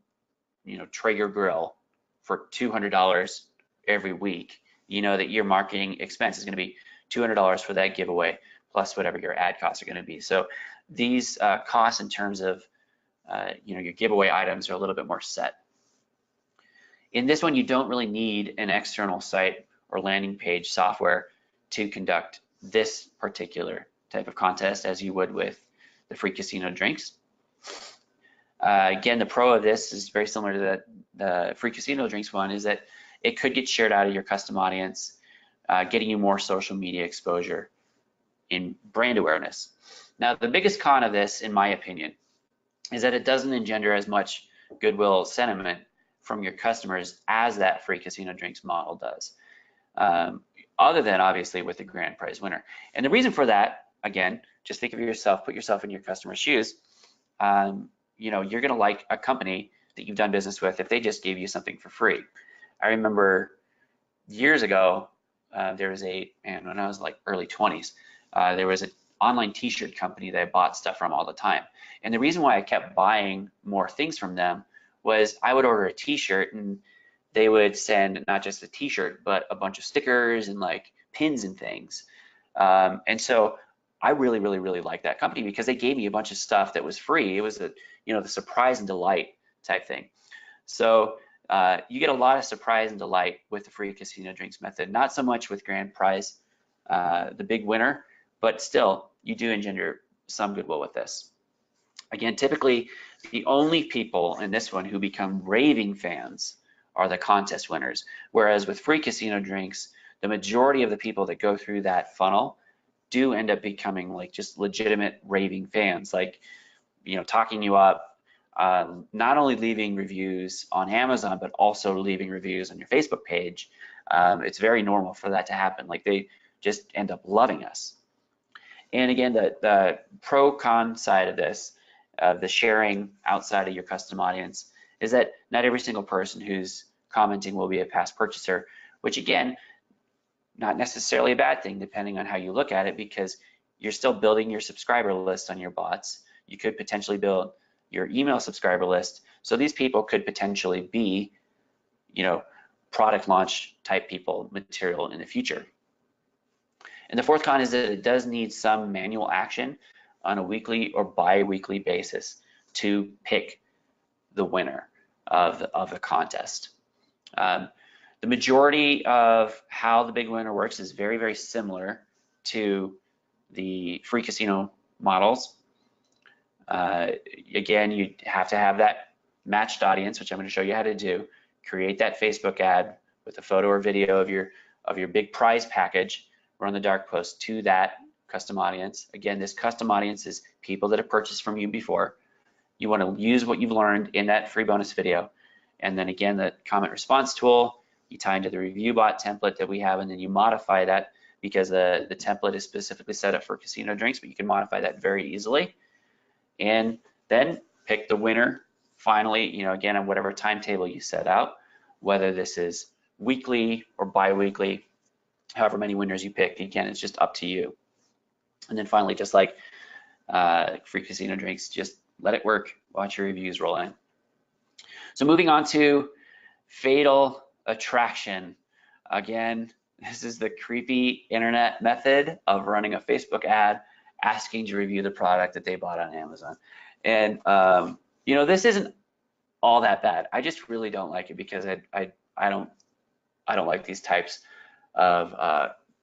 [SPEAKER 2] Traeger grill for $200 every week, you know that your marketing expense is going to be $200 for that giveaway plus whatever your ad costs are going to be. So these costs in terms of your giveaway items are a little bit more set. In this one, you don't really need an external site or landing page software to conduct this particular type of contest as you would with the free casino drinks. Again, the pro of this is very similar to the free casino drinks one, is that it could get shared out of your custom audience, getting you more social media exposure in brand awareness. Now, the biggest con of this, in my opinion, is that it doesn't engender as much goodwill sentiment from your customers as that free casino drinks model does, other than obviously with the grand prize winner. And the reason for that, again, just think of yourself, put yourself in your customer's shoes. You're gonna like a company that you've done business with if they just gave you something for free. I remember years ago, there was when I was like early 20s, there was an online t-shirt company that I bought stuff from all the time. And the reason why I kept buying more things from them was I would order a t-shirt and they would send not just a t-shirt, but a bunch of stickers and like pins and things. And so I really, really, really liked that company because they gave me a bunch of stuff that was free. It was the surprise and delight type thing. So you get a lot of surprise and delight with the free casino drinks method, not so much with grand prize, the big winner, but still you do engender some goodwill with this. Again, typically the only people in this one who become raving fans are the contest winners, whereas with free casino drinks, the majority of the people that go through that funnel do end up becoming like just legitimate raving fans. Like talking you up, not only leaving reviews on Amazon, but also leaving reviews on your Facebook page. It's very normal for that to happen. Like they just end up loving us. And again, the pro-con side of this, the sharing outside of your custom audience, is that not every single person who's commenting will be a past purchaser, which again, not necessarily a bad thing depending on how you look at it, because you're still building your subscriber list on your bots. You could potentially build your email subscriber list. So these people could potentially be, product launch type people material in the future. And the fourth con is that it does need some manual action on a weekly or bi-weekly basis to pick the winner of the contest. The majority of how the big winner works is very, very similar to the free casino models. Again, you have to have that matched audience, which I'm going to show you how to do. Create that Facebook ad with a photo or video of your big prize package, run the dark post to that custom audience. Again, this custom audience is people that have purchased from you before. You want to use what you've learned in that free bonus video. And then again, the comment response tool, you tie into the review bot template that we have, and then you modify that because the template is specifically set up for casino drinks, but you can modify that very easily. And then pick the winner finally, again, on whatever timetable you set out, whether this is weekly or bi-weekly, however many winners you pick. Again, it's just up to you. And then finally, just like free casino drinks, just let it work, watch your reviews roll in. So moving on to fatal attraction. Again, this is the creepy internet method of running a Facebook ad asking to review the product that they bought on Amazon. And this isn't all that bad. I just really don't like it because I don't like these types of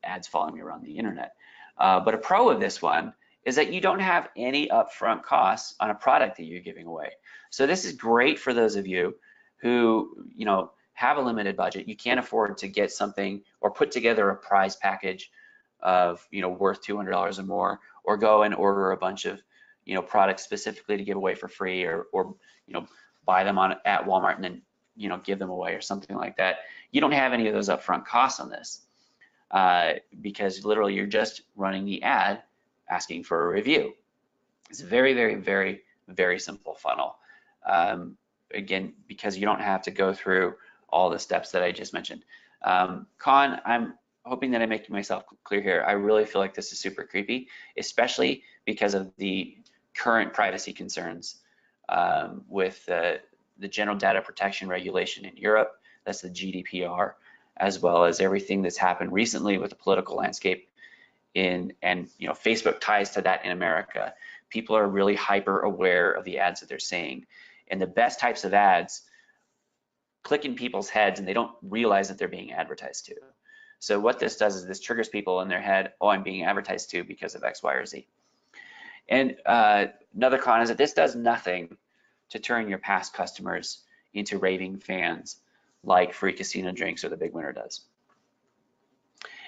[SPEAKER 2] ads following me around the internet. But a pro of this one is that you don't have any upfront costs on a product that you're giving away. So this is great for those of you who have a limited budget. You can't afford to get something or put together a prize package of worth $200 or more, or go and order a bunch of products specifically to give away for free, or buy them at Walmart and then give them away or something like that. You don't have any of those upfront costs on this because literally you're just running the ad asking for a review. It's a very, very, very, very simple funnel. Again, because you don't have to go through all the steps that I just mentioned. Con, I'm hoping that I make myself clear here. I really feel like this is super creepy, especially because of the current privacy concerns with the General Data Protection Regulation in Europe. That's the GDPR, as well as everything that's happened recently with the political landscape and Facebook ties to that in America. People are really hyper aware of the ads that they're seeing, and the best types of ads click in people's heads and they don't realize that they're being advertised to. So what this does is this triggers people in their head, oh, I'm being advertised to because of X, Y, or Z. And another con is that this does nothing to turn your past customers into raving fans like free casino drinks or the big winner does.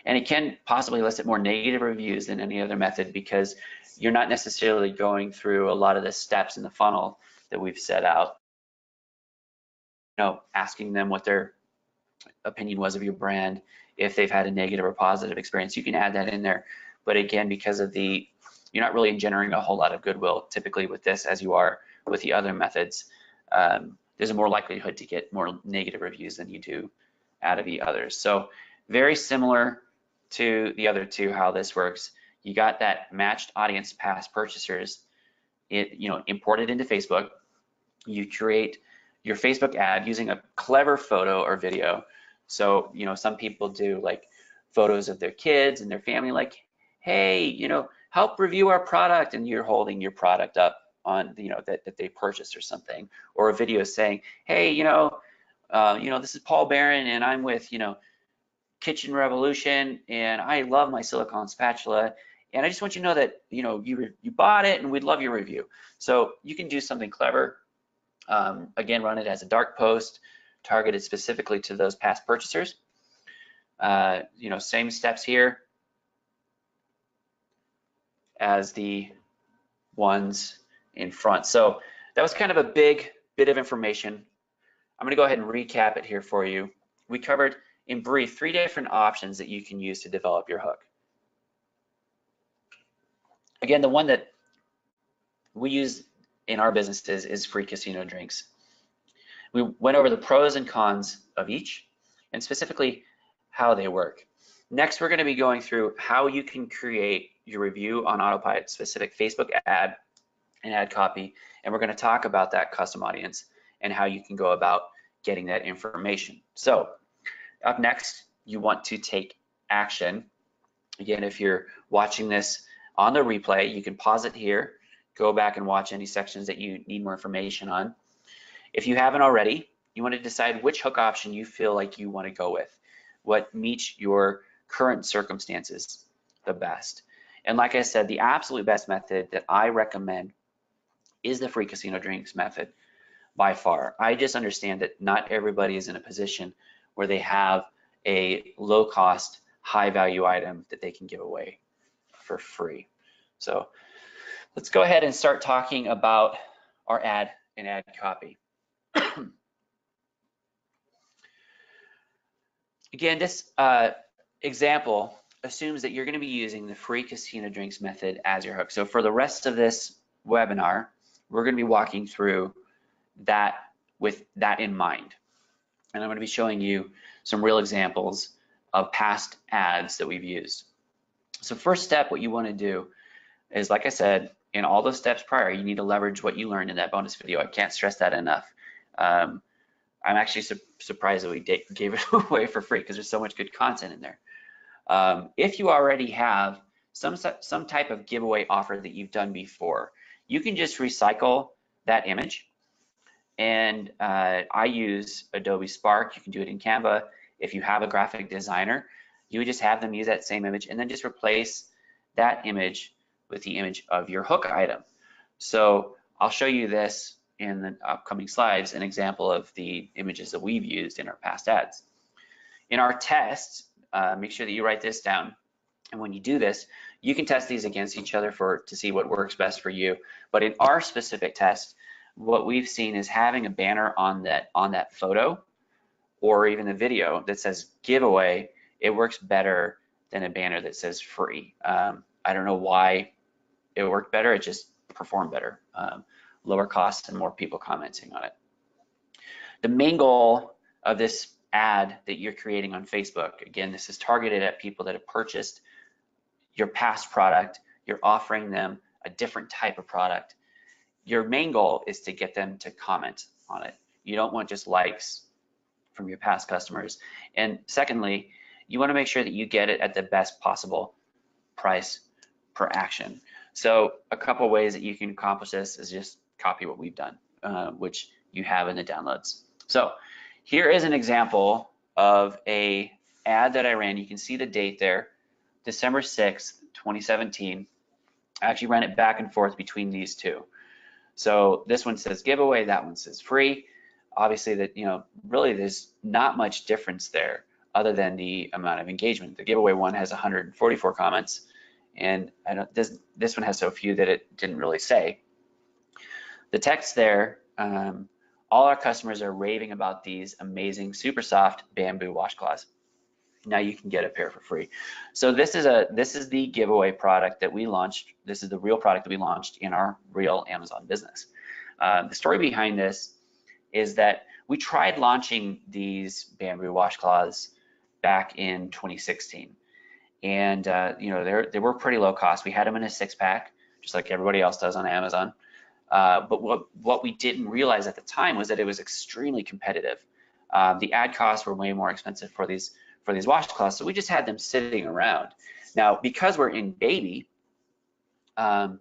[SPEAKER 2] And it can possibly elicit more negative reviews than any other method because you're not necessarily going through a lot of the steps in the funnel that we've set out. Asking them what their opinion was of your brand, if they've had a negative or positive experience, you can add that in there. But again, because of you're not really generating a whole lot of goodwill typically with this as you are with the other methods. There's a more likelihood to get more negative reviews than you do out of the others. So very similar to the other two, how this works. You got that matched audience past purchasers, imported into Facebook. You create your Facebook ad using a clever photo or video. So, some people do like photos of their kids and their family, like, hey, help review our product, and you're holding your product up on, that they purchased or something, or a video saying, hey, this is Paul Barron and I'm with, Kitchen Revolution, and I love my silicone spatula, and I just want you to know that, you bought it and we'd love your review. So you can do something clever. Again, run it as a dark post, targeted specifically to those past purchasers. Same steps here as the ones in front. So that was kind of a big bit of information. I'm going to go ahead and recap it here for you. We covered in brief 3 different options that you can use to develop your hook. Again, the one that we use in our businesses is free casino drinks. We went over the pros and cons of each and specifically how they work. Next, we're going to be going through how you can create your review on Autopilot specific Facebook ad and ad copy, and we're going to talk about that custom audience and how you can go about getting that information. So up next, you want to take action. Again, if you're watching this on the replay, you can pause it here, go back and watch any sections that you need more information on. If you haven't already, you want to decide which hook option you feel like you want to go with, what meets your current circumstances the best. And like I said, the absolute best method that I recommend is the free casino drinks method by far. I just understand that not everybody is in a position where they have a low cost, high value item that they can give away for free. So let's go ahead and start talking about our ad and ad copy. Again, this example assumes that you're going to be using the free casino drinks method as your hook. So for the rest of this webinar, we're going to be walking through that with that in mind. And I'm going to be showing you some real examples of past ads that we've used. So first step, what you want to do is, like I said, in all those steps prior, you need to leverage what you learned in that bonus video. I can't stress that enough. I'm actually surprised that we gave it away for free because there's so much good content in there. If you already have some type of giveaway offer that you've done before, you can just recycle that image. And I use Adobe Spark. You can do it in Canva. If you have a graphic designer, you would just have them use that same image and then just replace that image with the image of your hook item. So I'll show you this in the upcoming slides, an example of the images that we've used in our past ads. In our tests, make sure that you write this down. And when you do this, you can test these against each other to see what works best for you. But in our specific test, what we've seen is having a banner on that photo or even a video that says giveaway, it works better than a banner that says free. I don't know why it worked better, it just performed better. Lower cost and more people commenting on it. The main goal of this ad that you're creating on Facebook, again, this is targeted at people that have purchased your past product. You're offering them a different type of product. Your main goal is to get them to comment on it. You don't want just likes from your past customers. And secondly, you want to make sure that you get it at the best possible price per action. So a couple ways that you can accomplish this is just copy what we've done, which you have in the downloads. So here is an example of a ad that I ran. You can see the date there, December 6th, 2017. I actually ran it back and forth between these two. So this one says giveaway, that one says free. Obviously that, really there's not much difference there other than the amount of engagement. The giveaway one has 144 comments, and this one has so few that it didn't really say. The text there, all our customers are raving about these amazing super soft bamboo washcloths. Now you can get a pair for free. So this is the giveaway product that we launched. This is the real product that we launched in our real Amazon business. The story behind this is that we tried launching these bamboo washcloths back in 2016, and they were pretty low cost. We had them in a 6-pack, just like everybody else does on Amazon. But what we didn't realize at the time was that it was extremely competitive. The ad costs were way more expensive for these washcloths, so we just had them sitting around. Now, because we're in baby, a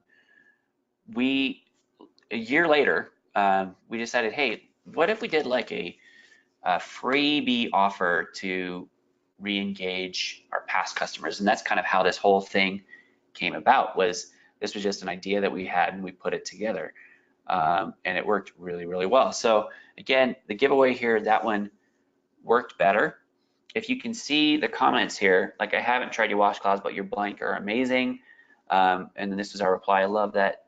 [SPEAKER 2] year later, we decided, hey, what if we did like a freebie offer to re-engage our past customers? And that's kind of how this whole thing came about. This was just an idea that we had and we put it together, and it worked really, really well. So again, the giveaway here, that one worked better. If you can see the comments here, like I haven't tried your washcloths, but your blank are amazing. And then this was our reply. I love that,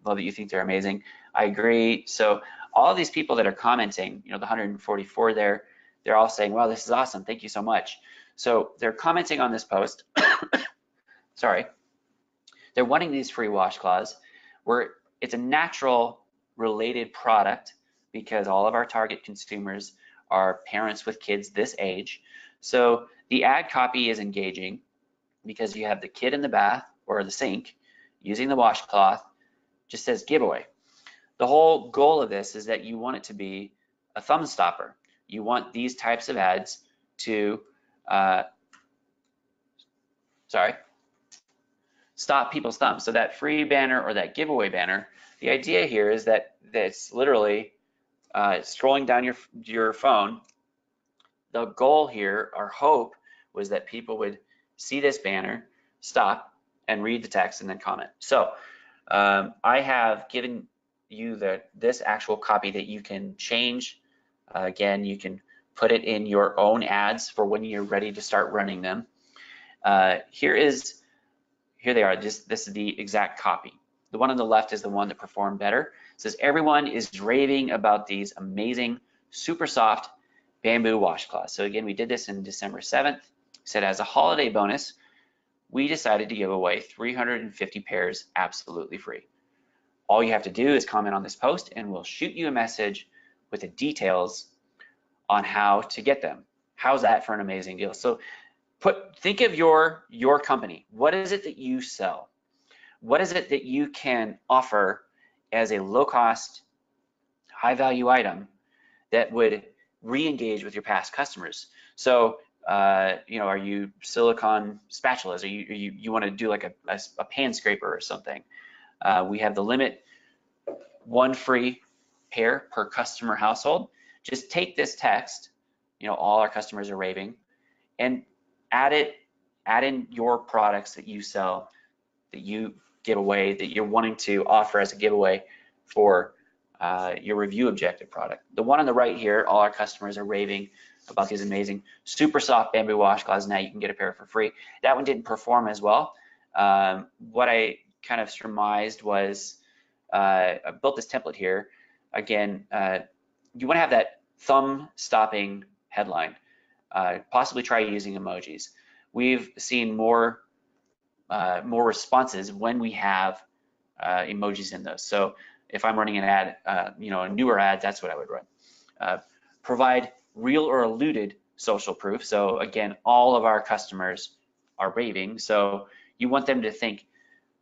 [SPEAKER 2] love that you think they're amazing. I agree. So all of these people that are commenting, the 144 there, they're all saying, wow, this is awesome. Thank you so much. So they're commenting on this post. Sorry. They're wanting these free washcloths where it's a natural related product because all of our target consumers are parents with kids this age. So the ad copy is engaging because you have the kid in the bath or the sink using the washcloth, just says giveaway. The whole goal of this is that you want it to be a thumb stopper. You want these types of ads to, stop people's thumbs. So that free banner or that giveaway banner, the idea here is that it's literally scrolling down your phone. The goal here, our hope, was that people would see this banner, stop, and read the text and then comment. So I have given you this actual copy that you can change. Again, you can put it in your own ads for when you're ready to start running them. Here they are. This is the exact copy. The one on the left is the one that performed better. It says everyone is raving about these amazing, super soft bamboo washcloths. So again, we did this in December 7th. Said as a holiday bonus, we decided to give away 350 pairs absolutely free. All you have to do is comment on this post and we'll shoot you a message with the details on how to get them. How's that for an amazing deal? So think of your company. What is it that you sell? What is it that you can offer as a low cost, high value item that would re-engage with your past customers? So are you silicone spatulas? Or you want to do like a pan scraper or something? We have the limit, one free pair per customer household. Just take this text, all our customers are raving, and add in your products that you sell, that you give away, that you're wanting to offer as a giveaway for your review objective product. The one on the right here, all our customers are raving about these amazing super soft bamboo washcloths. Now you can get a pair for free. That one didn't perform as well. What I kind of surmised was I built this template here. Again, you want to have that thumb stopping headline. Possibly try using emojis. We've seen more responses when we have emojis in those. So if I'm running an ad, a newer ad, that's what I would run. Provide real or alluded social proof. So again, all of our customers are raving. So you want them to think,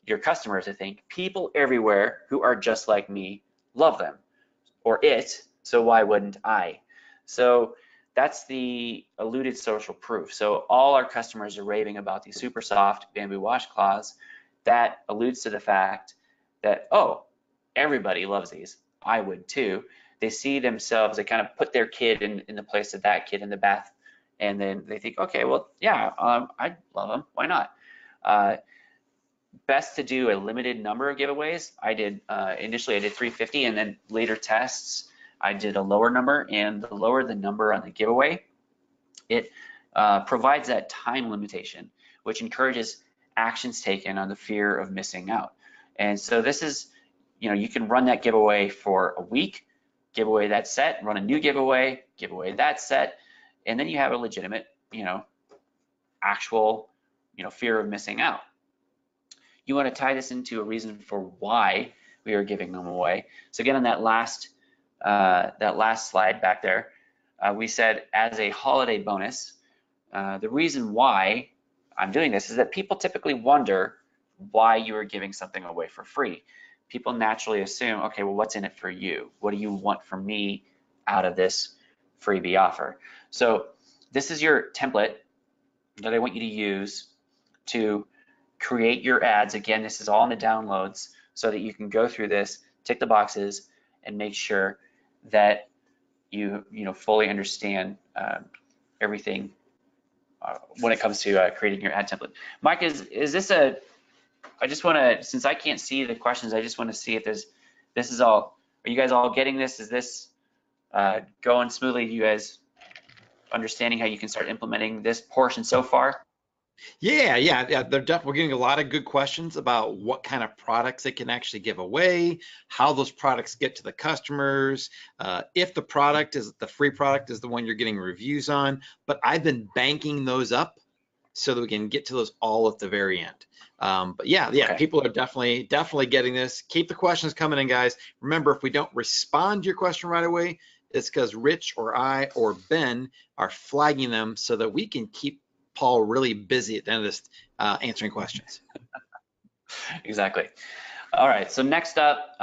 [SPEAKER 2] your customers to think, people everywhere who are just like me love them, or it, so why wouldn't I? So that's the alluded social proof. So all our customers are raving about these super soft bamboo washcloths. That alludes to the fact that, oh, everybody loves these. I would too. They see themselves, they kind of put their kid in the place of that kid in the bath, and then they think, okay, well, yeah, I love them. Why not? Best to do a limited number of giveaways. I did initially I did 350, and then later tests I did a lower number, and the lower the number on the giveaway, it provides that time limitation, which encourages actions taken on the fear of missing out. And so this is, you can run that giveaway for a week, giveaway that set, run a new giveaway that set, and then you have a legitimate, actual, fear of missing out. You want to tie this into a reason for why we are giving them away. So again, on that last slide back there, we said as a holiday bonus, the reason why I'm doing this is that people typically wonder why you are giving something away for free. People naturally assume, okay, well, what's in it for you? What do you want from me out of this freebie offer? So this is your template that I want you to use to create your ads. Again, this is all in the downloads so that you can go through this, tick the boxes, and make sure that you fully understand everything when it comes to creating your ad template. Mike, is this I just want to, since I can't see the questions, I just want to see if this is all, are you guys all getting this? Is this going smoothly? You guys understanding how you can start implementing this portion so far?
[SPEAKER 1] Yeah. They're definitely getting a lot of good questions about what kind of products they can actually give away, how those products get to the customers, if the product is the free product is the one you're getting reviews on. But I've been banking those up so that we can get to those all at the very end. But yeah,
[SPEAKER 2] Okay.
[SPEAKER 1] people are definitely getting this. Keep the questions coming in, guys. Remember, if we don't respond to your question right away, it's because Rich or I or Ben are flagging them so that we can keep Paul really busy at the end of this answering questions.
[SPEAKER 2] Exactly. All right, so next up,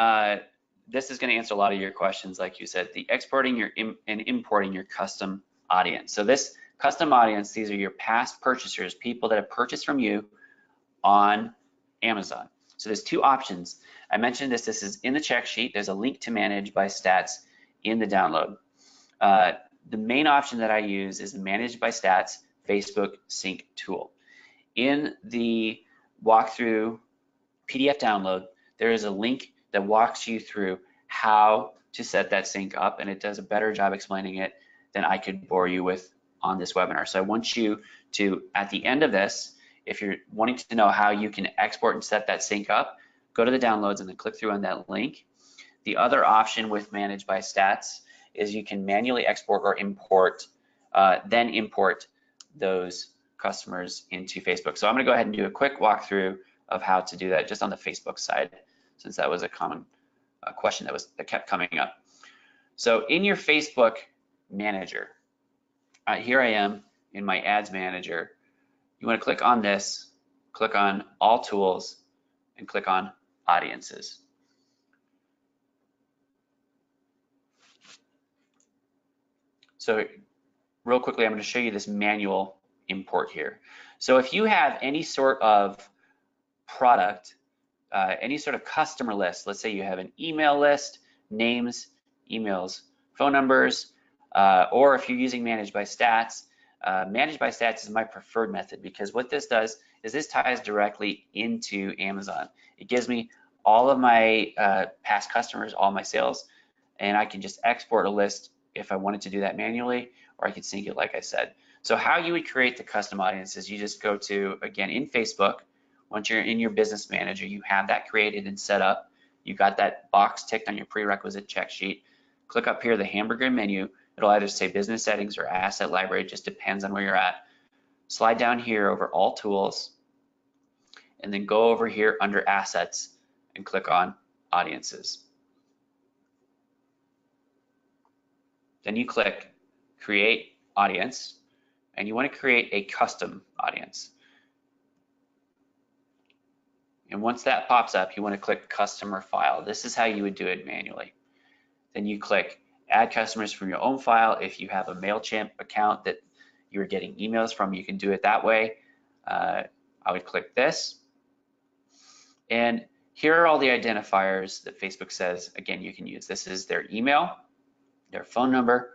[SPEAKER 2] this is going to answer a lot of your questions, like you said, the exporting and importing your custom audience. So this custom audience, these are your past purchasers, people that have purchased from you on Amazon. So there's two options. I mentioned this is in the check sheet. There's a link to Manage by Stats in the download. The main option that I use is the Manage by Stats Facebook Sync tool. In the walkthrough PDF download, there is a link that walks you through how to set that sync up, and it does a better job explaining it than I could bore you with on this webinar. So I want you to, at the end of this, if you're wanting to know how you can export and set that sync up, go to the downloads and then click through on that link. The other option with Manage by Stats is you can manually export or import, then import those customers into Facebook. So I'm gonna go ahead and do a quick walkthrough of how to do that just on the Facebook side, since that was a common question that kept coming up. So in your Facebook manager, here I am in my ads manager. You want to click on this, click on all tools, and click on audiences. So real quickly, I'm going to show you this manual import here. So if you have any sort of product, any sort of customer list, let's say you have an email list, names, emails, phone numbers, or if you're using Manage by Stats, Manage by Stats is my preferred method because what this does is this ties directly into Amazon. It gives me all of my past customers, all my sales, and I can just export a list if I wanted to do that manually, or I could sync it like I said. So how you would create the custom audiences, you just go to, again, in Facebook. Once you're in your business manager, you have that created and set up. You got that box ticked on your prerequisite check sheet. Click up here, the hamburger menu. It'll either say business settings or asset library, it just depends on where you're at. Slide down here over all tools, and then go over here under assets and click on audiences. Then you click create audience, and you want to create a custom audience. And once that pops up, you want to click customer file. This is how you would do it manually. Then you click add customers from your own file. If you have a MailChimp account that you're getting emails from, you can do it that way. I would click this. And here are all the identifiers that Facebook says, again, you can use. This is their email, their phone number.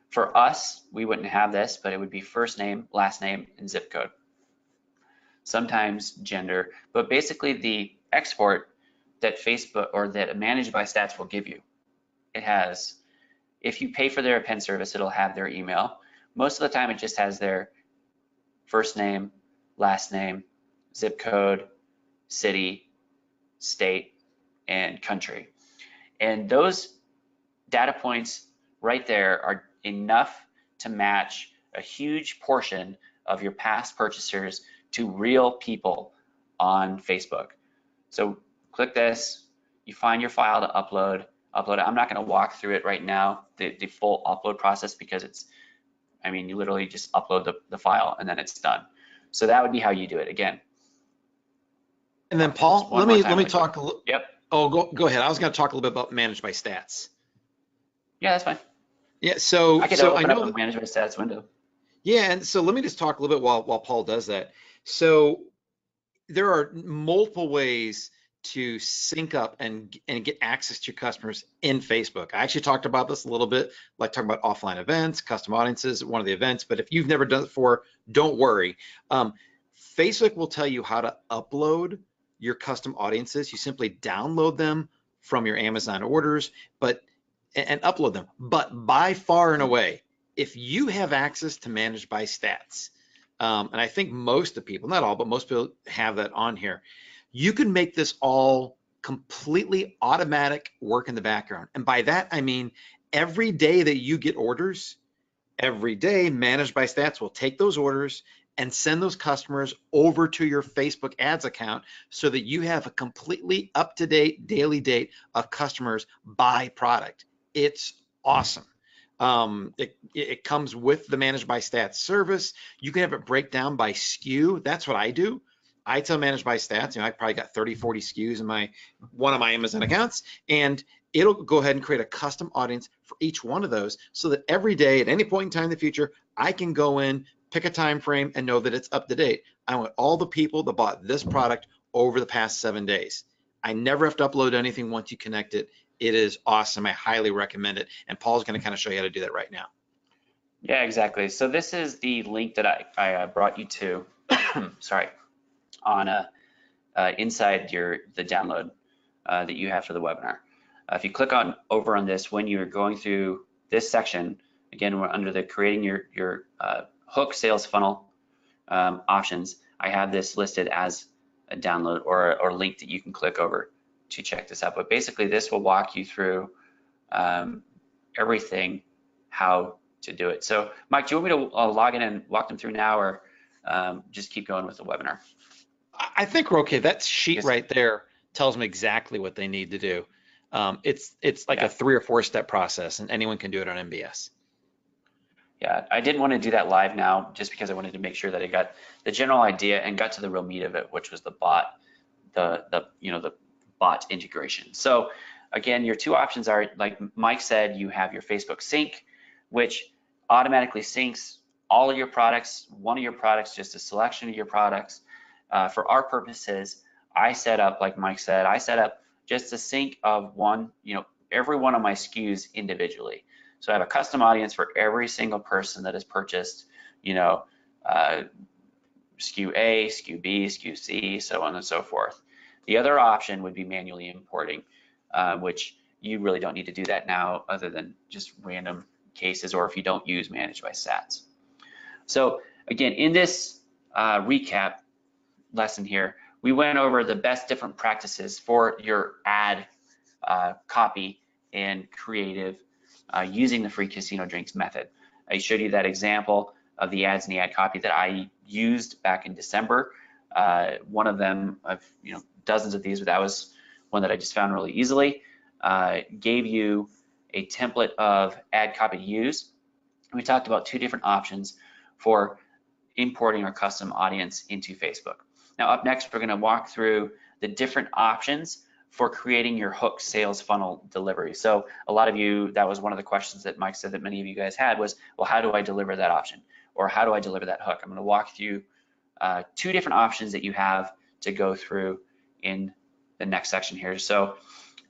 [SPEAKER 2] For us, we wouldn't have this, but it would be first name, last name, and zip code. Sometimes gender, but basically the export that Facebook or that Managed by Stats will give you. It has, if you pay for their append service, it'll have their email. Most of the time it just has their first name, last name, zip code, city, state, and country. And those data points right there are enough to match a huge portion of your past purchasers to real people on Facebook. So click this, you find your file to upload it. I'm not going to walk through it right now, the full upload process, because it's, I mean, you literally just upload the file and then it's done. So that would be how you do it again.
[SPEAKER 1] And then Paul, let me talk a little.
[SPEAKER 2] Yep.
[SPEAKER 1] Oh, go ahead. I was going to talk a little bit about Managed by Stats.
[SPEAKER 2] Yeah, that's fine.
[SPEAKER 1] Yeah, so
[SPEAKER 2] I could open up a Managed by Stats window.
[SPEAKER 1] Yeah, and so let me just talk a little bit while Paul does that. So there are multiple ways to sync up and get access to your customers in Facebook. I actually talked about this a little bit, like talking about offline events, custom audiences, one of the events, but if you've never done it before, don't worry. Facebook will tell you how to upload your custom audiences. You simply download them from your Amazon orders, and upload them. But by far and away, if you have access to Managed by Stats, and I think most of the people, not all, but most people have that on here. You can make this all completely automatic work in the background. And by that, I mean, every day that you get orders, every day Managed by Stats will take those orders and send those customers over to your Facebook ads account so that you have a completely up-to-date daily date of customers by product. It's awesome. It comes with the Managed by Stats service. You can have it break down by SKU. That's what I do. I tell Managed by Stats, I probably got 30, 40 SKUs in one of my Amazon accounts, and it'll go ahead and create a custom audience for each one of those so that every day at any point in time in the future, I can go in, pick a time frame, and know that it's up to date. I want all the people that bought this product over the past 7 days. I never have to upload anything once you connect it. It is awesome. I highly recommend it. And Paul's going to kind of show you how to do that right now.
[SPEAKER 2] Yeah, exactly. So this is the link that I brought you to, sorry, on inside the download that you have for the webinar. If you click over on this, when you're going through this section, again, we're under the creating your hook sales funnel options. I have this listed as a download or link that you can click over to check this out. But basically, this will walk you through everything, how to do it. So, Mike, do you want me to log in and walk them through now, or just keep going with the webinar?
[SPEAKER 1] I think we're okay. That sheet right there tells them exactly what they need to do. It's like a 3 or 4 step process, and anyone can do it on MBS.
[SPEAKER 2] Yeah, I didn't want to do that live now just because I wanted to make sure that I got the general idea and got to the real meat of it, which was the bot, the bot integration. So again, your 2 options are, like Mike said, you have your Facebook Sync, which automatically syncs all of your products, one of your products, just a selection of your products. For our purposes, I set up, like Mike said, I set up just a sync of every one of my SKUs individually. So I have a custom audience for every single person that has purchased, SKU A, SKU B, SKU C, so on and so forth. The other option would be manually importing, which you really don't need to do that now other than just random cases or if you don't use Managed by Stats. So again, in this recap lesson here, we went over the best different practices for your ad copy and creative using the free casino drinks method. I showed you that example of the ads and the ad copy that I used back in December. One of them, I've dozens of these, but that was one that I just found really easily. Gave you a template of ad copy to use. We talked about 2 different options for importing our custom audience into Facebook. Now up next, we're going to walk through the different options for creating your hook sales funnel delivery. So a lot of you, that was one of the questions that Mike said that many of you guys had was, well, how do I deliver that option? Or how do I deliver that hook? I'm going to walk through 2 different options that you have to go through in the next section here. So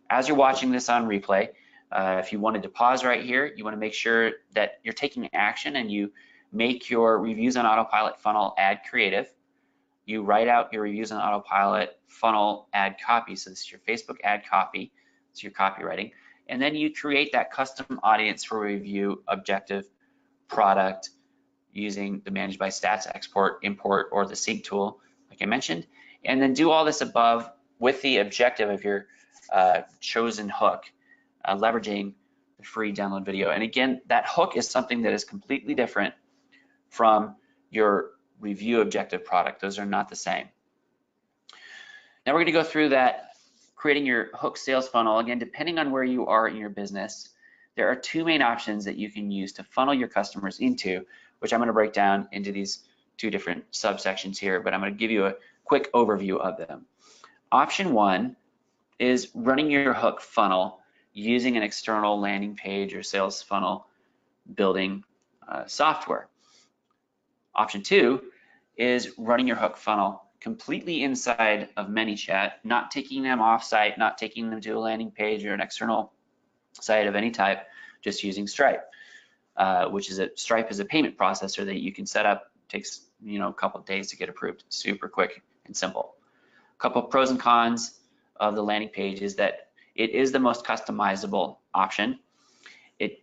[SPEAKER 2] as you're watching this on replay, if you wanted to pause right here, you want to make sure that you're taking action and you make your reviews on autopilot funnel ad creative. You write out your reviews on autopilot funnel ad copy. So this is your Facebook ad copy. It's your copywriting. And then you create that custom audience for review objective product using the Managed by Stats export, import, or the sync tool, like I mentioned. And then do all this above with the objective of your chosen hook, leveraging the free download video. And again, that hook is something that is completely different from your review objective product. Those are not the same. Now we're going to go through that, creating your hook sales funnel. Again, depending on where you are in your business, there are 2 main options that you can use to funnel your customers into, which I'm going to break down into these 2 different subsections here, but I'm going to give you a quick overview of them. Option 1 is running your hook funnel using an external landing page or sales funnel building software. Option 2 is running your hook funnel completely inside of ManyChat, not taking them off-site, not taking them to a landing page or an external site of any type, just using Stripe, which is Stripe is a payment processor that you can set up. It takes a couple of days to get approved, super quick and simple. A couple of pros and cons of the landing page is that it is the most customizable option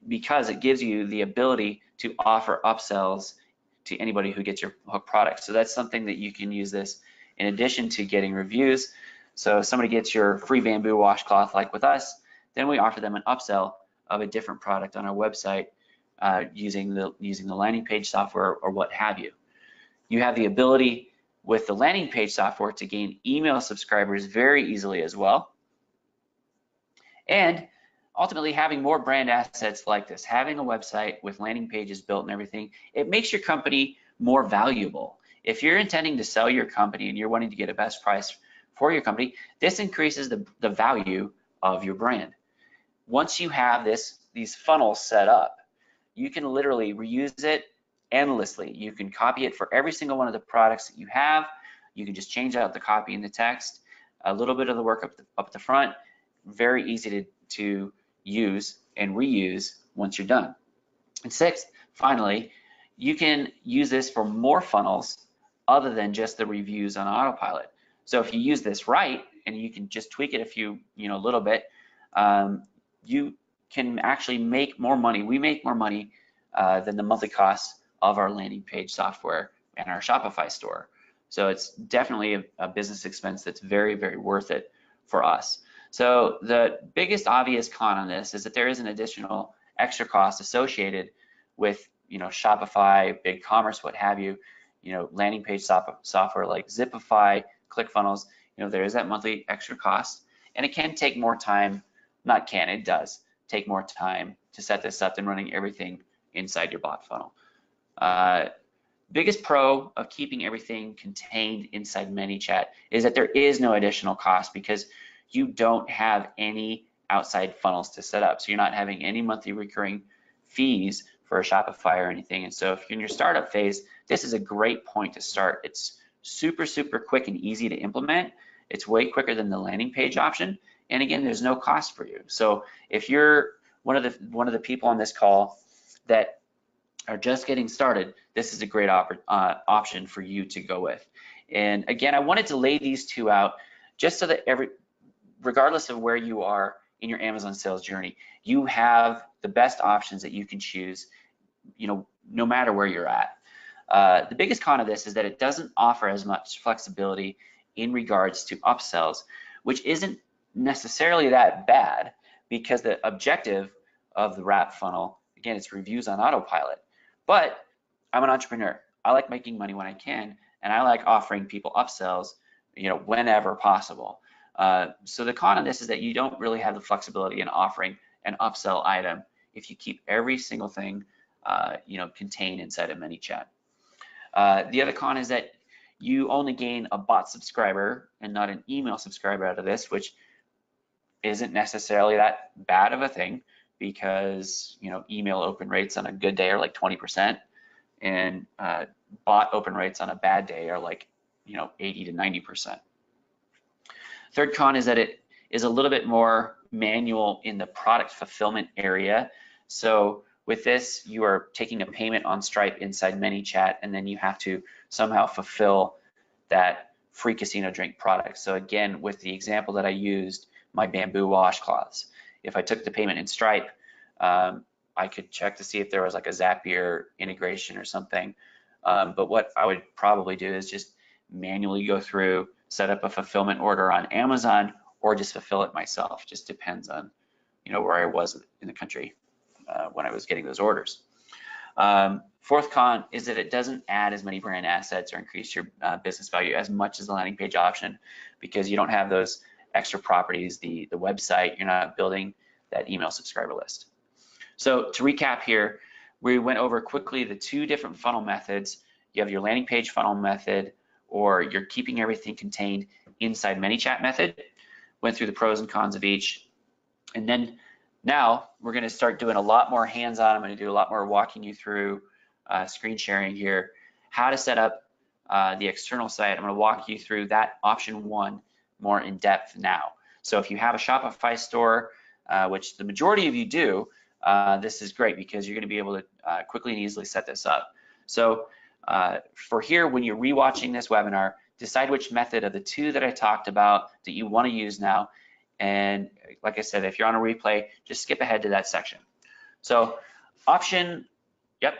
[SPEAKER 2] because it gives you the ability to offer upsells to anybody who gets your hook product. So that's something that you can use this in addition to getting reviews. So if somebody gets your free bamboo washcloth like with us, then we offer them an upsell of a different product on our website using the landing page software or what have you. You have the ability with the landing page software to gain email subscribers very easily as well. And ultimately, having more brand assets like this, having a website with landing pages built and everything, it makes your company more valuable. If you're intending to sell your company and you're wanting to get a best price for your company, this increases the value of your brand. Once you have these funnels set up, you can literally reuse it endlessly. You can copy it for every single one of the products that you have. You can just change out the copy and the text, a little bit of the work up the front, very easy to use and reuse once you're done. And sixth, finally, you can use this for more funnels other than just the reviews on autopilot. So if you use this right, and you can just tweak it a little bit, you can actually make more money. We make more money than the monthly costs of our landing page software and our Shopify store. So it's definitely a business expense that's very, very worth it for us. So the biggest obvious con on this is that there is an additional extra cost associated with Shopify, BigCommerce, what have you, landing page software like Zipify, ClickFunnels. There is that monthly extra cost, and it can take more time. It does take more time to set this up than running everything inside your bot funnel. Biggest pro of keeping everything contained inside ManyChat is that there is no additional cost because you don't have any outside funnels to set up. So you're not having any monthly recurring fees for a Shopify or anything. And so if you're in your startup phase, this is a great point to start. It's super, super quick and easy to implement. It's way quicker than the landing page option. And again, there's no cost for you. So if you're one of the people on this call that are just getting started, this is a great option for you to go with. And again, I wanted to lay these two out just so that regardless of where you are in your Amazon sales journey, you have the best options that you can choose, no matter where you're at. The biggest con of this is that it doesn't offer as much flexibility in regards to upsells, which isn't necessarily that bad because the objective of the wrap funnel, again, it's reviews on autopilot. But I'm an entrepreneur. I like making money when I can, and I like offering people upsells, whenever possible. So the con of this is that you don't really have the flexibility in offering an upsell item if you keep every single thing, contained inside of ManyChat. The other con is that you only gain a bot subscriber and not an email subscriber out of this, which isn't necessarily that bad of a thing because, email open rates on a good day are like 20%, and bot open rates on a bad day are like, 80 to 90%. Third con is that it is a little bit more manual in the product fulfillment area. So with this, you are taking a payment on Stripe inside ManyChat, and then you have to somehow fulfill that free casino drink product. So again, with the example that I used, my bamboo washcloths, if I took the payment in Stripe, I could check to see if there was like a Zapier integration or something. But what I would probably do is just manually go through, set up a fulfillment order on Amazon, or just fulfill it myself. Just depends on, where I was in the country when I was getting those orders. Fourth con is that it doesn't add as many brand assets or increase your business value as much as the landing page option because you don't have those extra properties, the website, you're not building that email subscriber list. So to recap here, we went over quickly the two different funnel methods. You have your landing page funnel method, or you're keeping everything contained inside ManyChat method. Went through the pros and cons of each. And then now we're gonna start doing a lot more hands-on. I'm gonna do a lot more walking you through screen sharing here, how to set up the external site. I'm gonna walk you through that option one more in depth now. So if you have a Shopify store, which the majority of you do, this is great because you're gonna be able to quickly and easily set this up. So for here, when you're rewatching this webinar, decide which method of the two that I talked about that you wanna use now. And like I said, if you're on a replay, just skip ahead to that section. So option, yep.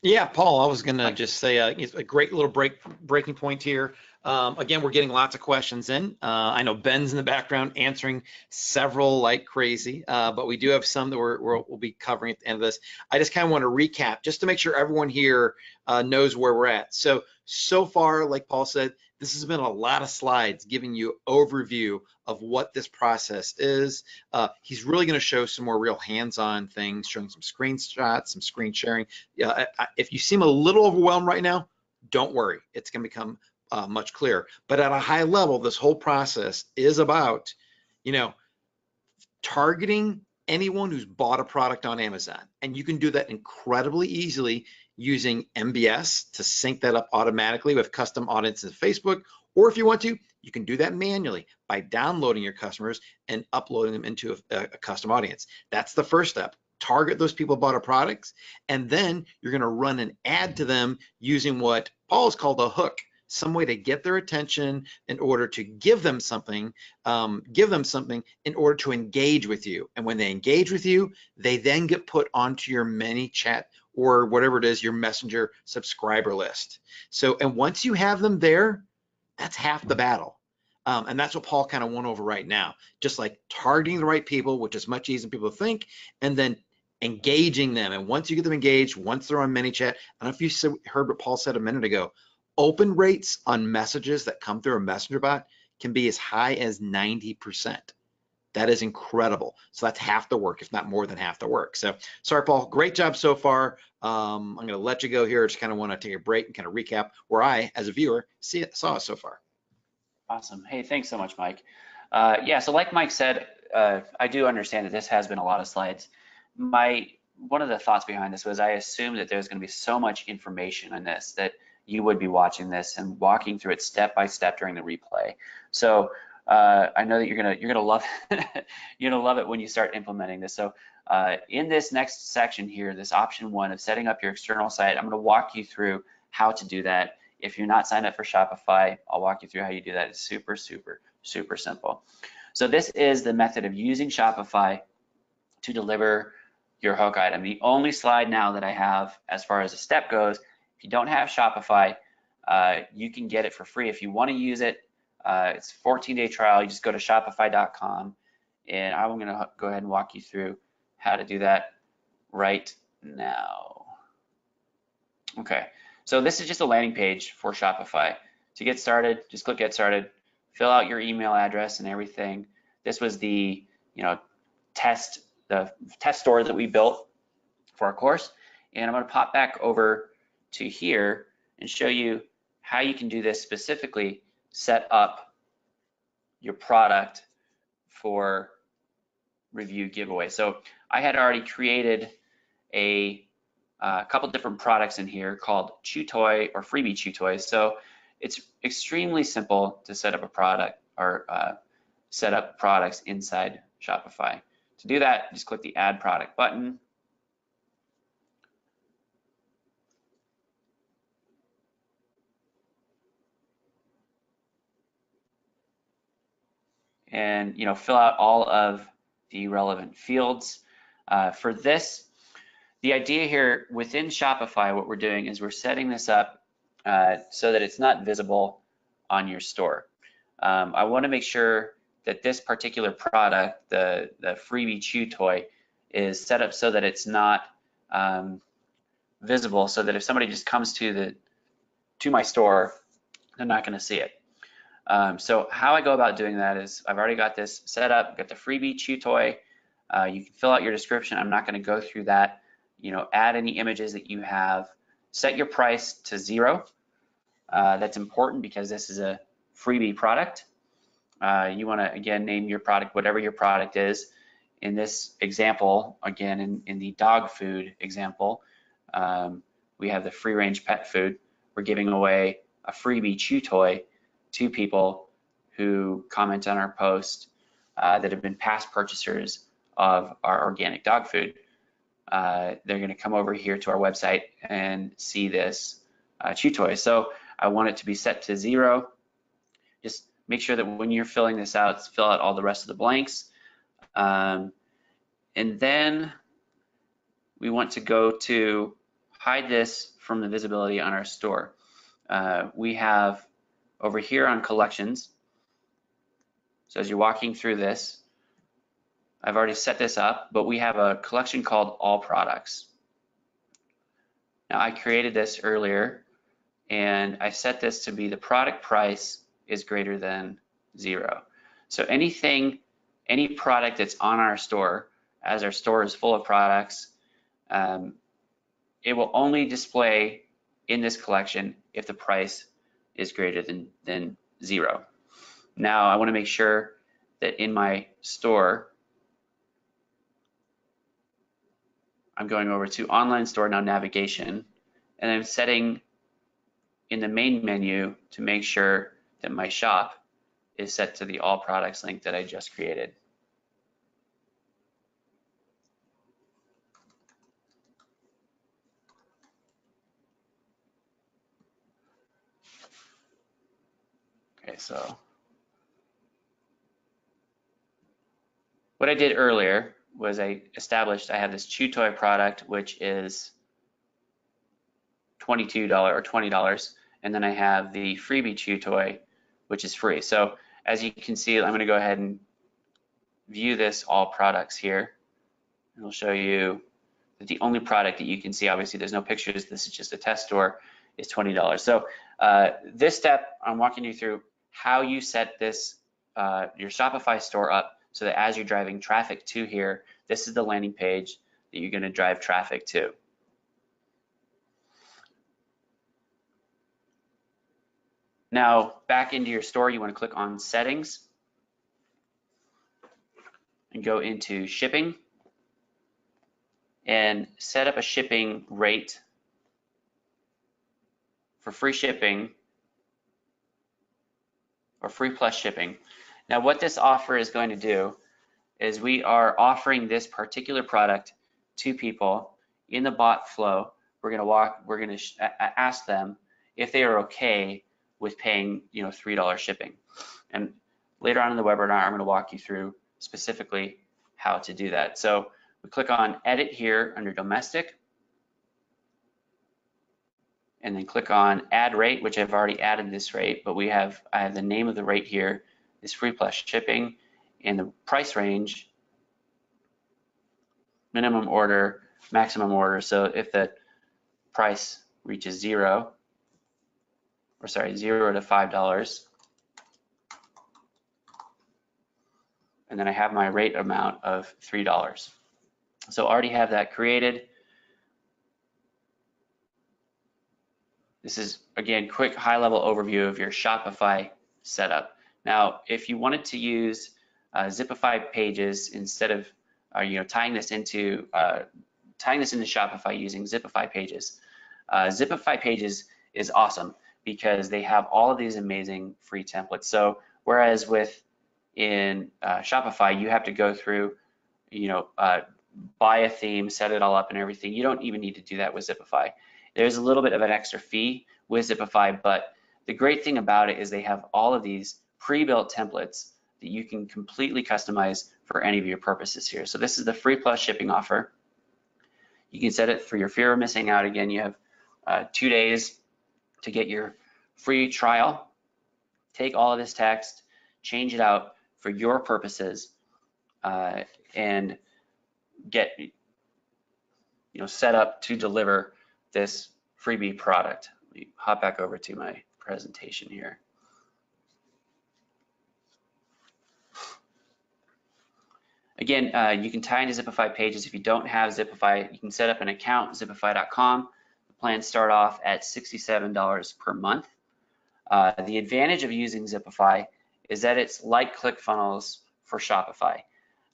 [SPEAKER 1] Yeah, Paul, I was going to just say it's a great little breaking point here. Again, we're getting lots of questions in. I know Ben's in the background answering several like crazy, but we do have some that we'll be covering at the end of this. I just kind of want to recap just to make sure everyone here knows where we're at. So far, like Paul said, this has been a lot of slides giving you overview of what this process is. He's really going to show some more real hands-on things, showing some screenshots, some screen sharing. If you seem a little overwhelmed right now, don't worry. It's going to become much clearer. But at a high level, this whole process is about, targeting anyone who's bought a product on Amazon. And you can do that incredibly easily using MBS to sync that up automatically with custom audiences in Facebook. Or if you want to, you can do that manually by downloading your customers and uploading them into a custom audience. That's the first step. Target those people who bought our products, and then you're going to run an ad to them using what Paul has called a hook, some way to get their attention in order to give them something in order to engage with you. And when they engage with you, they then get put onto your ManyChat or whatever it is, your Messenger subscriber list. And once you have them there, that's half the battle. And that's what Paul kind of went over right now, just like targeting the right people, which is much easier than people think, and then engaging them. And once you get them engaged, once they're on ManyChat, I don't know if you heard what Paul said a minute ago, open rates on messages that come through a messenger bot can be as high as 90%. That is incredible. So that's half the work, if not more than half the work. So sorry, Paul, great job so far. I'm going to let you go here. Just kind of want to take a break and kind of recap where I, as a viewer, saw it so far.
[SPEAKER 2] Awesome. Hey, thanks so much, Mike. Yeah, so like Mike said, I do understand that this has been a lot of slides. One of the thoughts behind this was I assumed that there's going to be so much information in this that you would be watching this and walking through it step by step during the replay. So I know that you're gonna love you're gonna love it when you start implementing this. So in this next section here, this option 1 of setting up your external site, I'm gonna walk you through how to do that. If you're not signed up for Shopify, I'll walk you through how you do that. It's super, super, super simple. So this is the method of using Shopify to deliver your hook item. The only slide now that I have as far as a step goes, if you don't have Shopify, you can get it for free if you want to use it. It's a 14-day trial. You just go to shopify.com, and I'm going to go ahead and walk you through how to do that right now. Okay, so this is just a landing page for Shopify. To get started, just click Get Started, fill out your email address and everything. This was the test store that we built for our course, and I'm going to pop back over to here and show you how you can do this specifically. Set up your product for review giveaway. So I had already created a couple different products in here called Chew Toy or Freebie Chew Toy. So it's extremely simple to set up a product or set up products inside Shopify. To do that, just click the Add Product button. And fill out all of the relevant fields. For this, the idea here within Shopify, what we're doing is we're setting this up so that it's not visible on your store. I want to make sure that this particular product, the Freebie Chew Toy, is set up so that it's not visible, so that if somebody just comes to my store, they're not going to see it. So how I go about doing that is I've already got this set up, got the Freebie Chew Toy. You can fill out your description. I'm not going to go through that. Add any images that you have. Set your price to 0. That's important because this is a freebie product. You want to, again, name your product whatever your product is. In this example, again, in the dog food example, we have the free range pet food. We're giving away a Freebie Chew Toy to people who comment on our post that have been past purchasers of our organic dog food. They're going to come over here to our website and see this chew toy. So I want it to be set to 0. Just make sure that when you're filling this out, fill out all the rest of the blanks. And then we want to go to hide this from the visibility on our store. We have over here on collections. So as you're walking through this, I've already set this up, but we have a collection called All Products. Now I created this earlier and I set this to be the product price is greater than 0. So any product that's on our store, as our store is full of products, it will only display in this collection if the price is greater than 0. Now I want to make sure that in my store, I'm going over to online store now, navigation, and I'm setting in the main menu to make sure that my shop is set to the all products link that I just created. Okay, so what I did earlier was I have this chew toy product, which is $22 or $20, and then I have the freebie chew toy, which is free. So as you can see, I'm going to go ahead and view this all products here. It'll show you that the only product that you can see, obviously there's no pictures, this is just a test store, is $20. So this step, I'm walking you through how you set this, your Shopify store up so that as you're driving traffic to here, this is the landing page that you're going to drive traffic to. Now, back into your store, you want to click on Settings and go into Shipping and set up a shipping rate for free shipping or free plus shipping. Now, what this offer is going to do is we are offering this particular product to people in the bot flow. We're going to ask them if they are okay with paying, $3 shipping. And later on in the webinar, I'm going to walk you through specifically how to do that. So we click on Edit here under Domestic, and then click on Add Rate, which I've already added this rate, but I have the name of the rate here is free plus shipping, and the price range, minimum order, maximum order. So if the price reaches 0 to $5, and then I have my rate amount of $3. So I already have that created. This is, again, quick high-level overview of your Shopify setup. Now, if you wanted to use Zipify pages instead of tying this into Shopify using Zipify pages, Zipify pages is awesome because they have all of these amazing free templates. So whereas in Shopify, you have to go through, buy a theme, set it all up and everything. You don't even need to do that with Zipify. There's a little bit of an extra fee with Zipify, but the great thing about it is they have all of these pre-built templates that you can completely customize for any of your purposes here. So this is the free plus shipping offer. You can set it for your fear of missing out. Again, you have 2 days to get your free trial. Take all of this text, change it out for your purposes, and get set up to deliver this freebie product. Let me hop back over to my presentation here. Again, you can tie into Zipify pages. If you don't have Zipify, you can set up an account, zipify.com. The plans start off at $67 per month. The advantage of using Zipify is that it's like ClickFunnels for Shopify.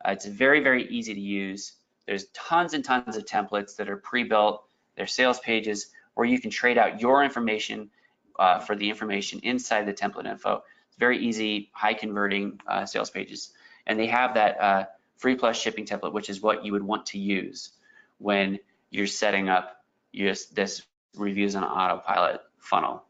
[SPEAKER 2] It's very, very easy to use. There's tons and tons of templates that are pre-built. There's sales pages where you can trade out your information for the information inside the template info. It's very easy, high converting sales pages. And they have that free plus shipping template, which is what you would want to use when you're setting up this reviews on autopilot funnel.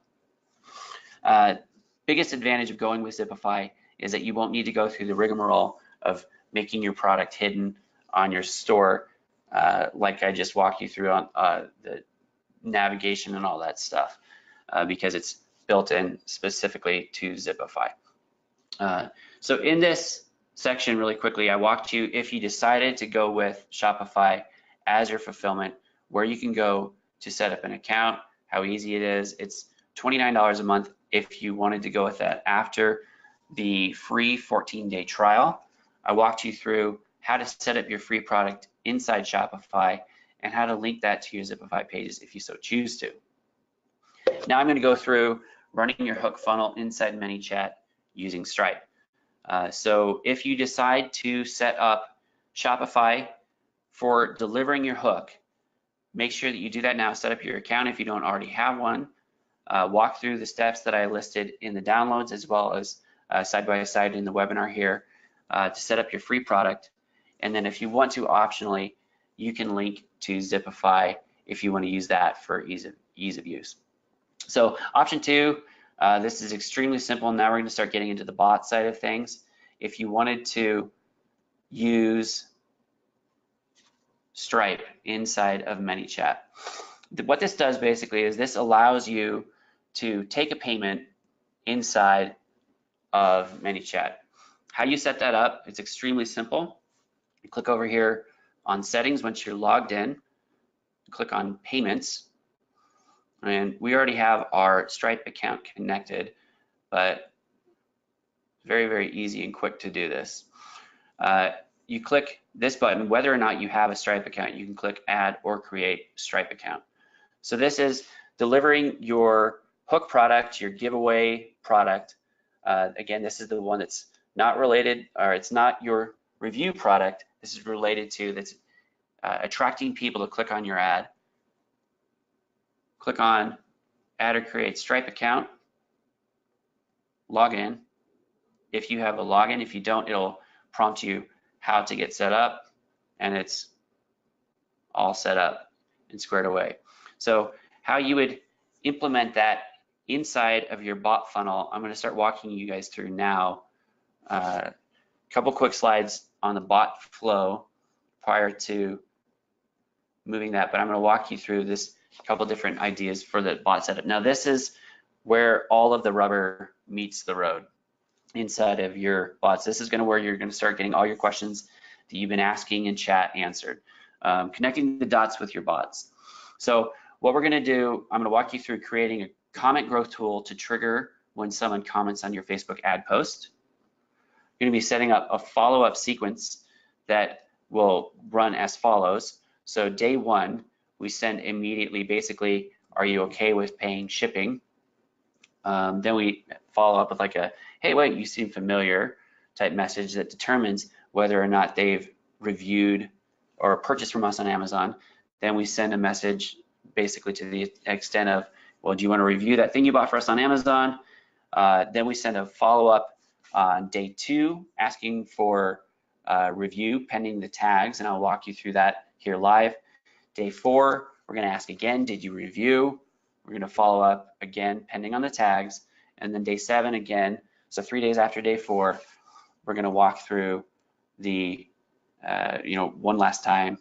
[SPEAKER 2] Biggest advantage of going with Zipify is that you won't need to go through the rigmarole of making your product hidden on your store, like I just walked you through on navigation and all that stuff because it's built in specifically to Zipify. So in this section, really quickly, I walked you, if you decided to go with Shopify as your fulfillment, where you can go to set up an account, how easy it is. It's $29 a month if you wanted to go with that after the free 14-day trial. I walked you through how to set up your free product inside Shopify and how to link that to your Zipify pages if you so choose to. Now I'm going to go through running your hook funnel inside ManyChat using Stripe. So if you decide to set up Shopify for delivering your hook, make sure that you do that now. Set up your account if you don't already have one. Walk through the steps that I listed in the downloads as well as side by side in the webinar here to set up your free product. And then if you want to optionally, you can link to Zipify if you want to use that for ease of use. So option 2, this is extremely simple. Now we're going to start getting into the bot side of things. If you wanted to use Stripe inside of ManyChat, what this does basically is this allows you to take a payment inside of ManyChat. How you set that up, it's extremely simple. You click over here on settings once you're logged in, click on payments, and we already have our Stripe account connected, but very, very easy and quick to do this. You click this button, whether or not you have a Stripe account, you can click add or create Stripe account. So this is delivering your hook product, your giveaway product. Again, this is the one that's not related, or it's not your review product. This is related to, that's attracting people to click on your ad. Click on add or create Stripe account, log in. If you have a login, if you don't, it'll prompt you how to get set up, and it's all set up and squared away. So how you would implement that inside of your bot funnel, I'm going to start walking you guys through now. A couple quick slides on the bot flow prior to moving that, but I'm going to walk you through this couple different ideas for the bot setup. Now this is where all of the rubber meets the road inside of your bots. This is where you're going to start getting all your questions that you've been asking in chat answered, connecting the dots with your bots. So what we're going to do, I'm going to walk you through creating a comment growth tool to trigger when someone comments on your Facebook ad post. You're going to be setting up a follow-up sequence that will run as follows. So day 1, we send immediately, basically, are you okay with paying shipping? Then we follow up with like a, hey, wait, you seem familiar type message that determines whether or not they've reviewed or purchased from us on Amazon. Then we send a message basically to the extent of, well, do you want to review that thing you bought for us on Amazon? Then we send a follow-up on day 2 asking for review pending the tags, and I'll walk you through that here live. Day 4, we're going to ask again, did you review? We're going to follow up again pending on the tags, and then day 7 again. So 3 days after day 4, we're going to walk through the one last time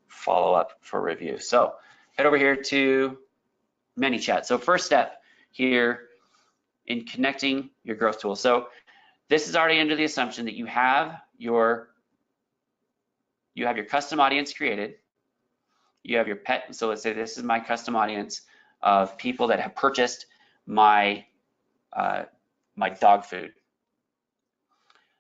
[SPEAKER 2] follow up for review. So head over here to ManyChat. So first step here in connecting your growth tool. So this is already under the assumption that you have your custom audience created. You have your pet. So let's say this is my custom audience of people that have purchased my my dog food.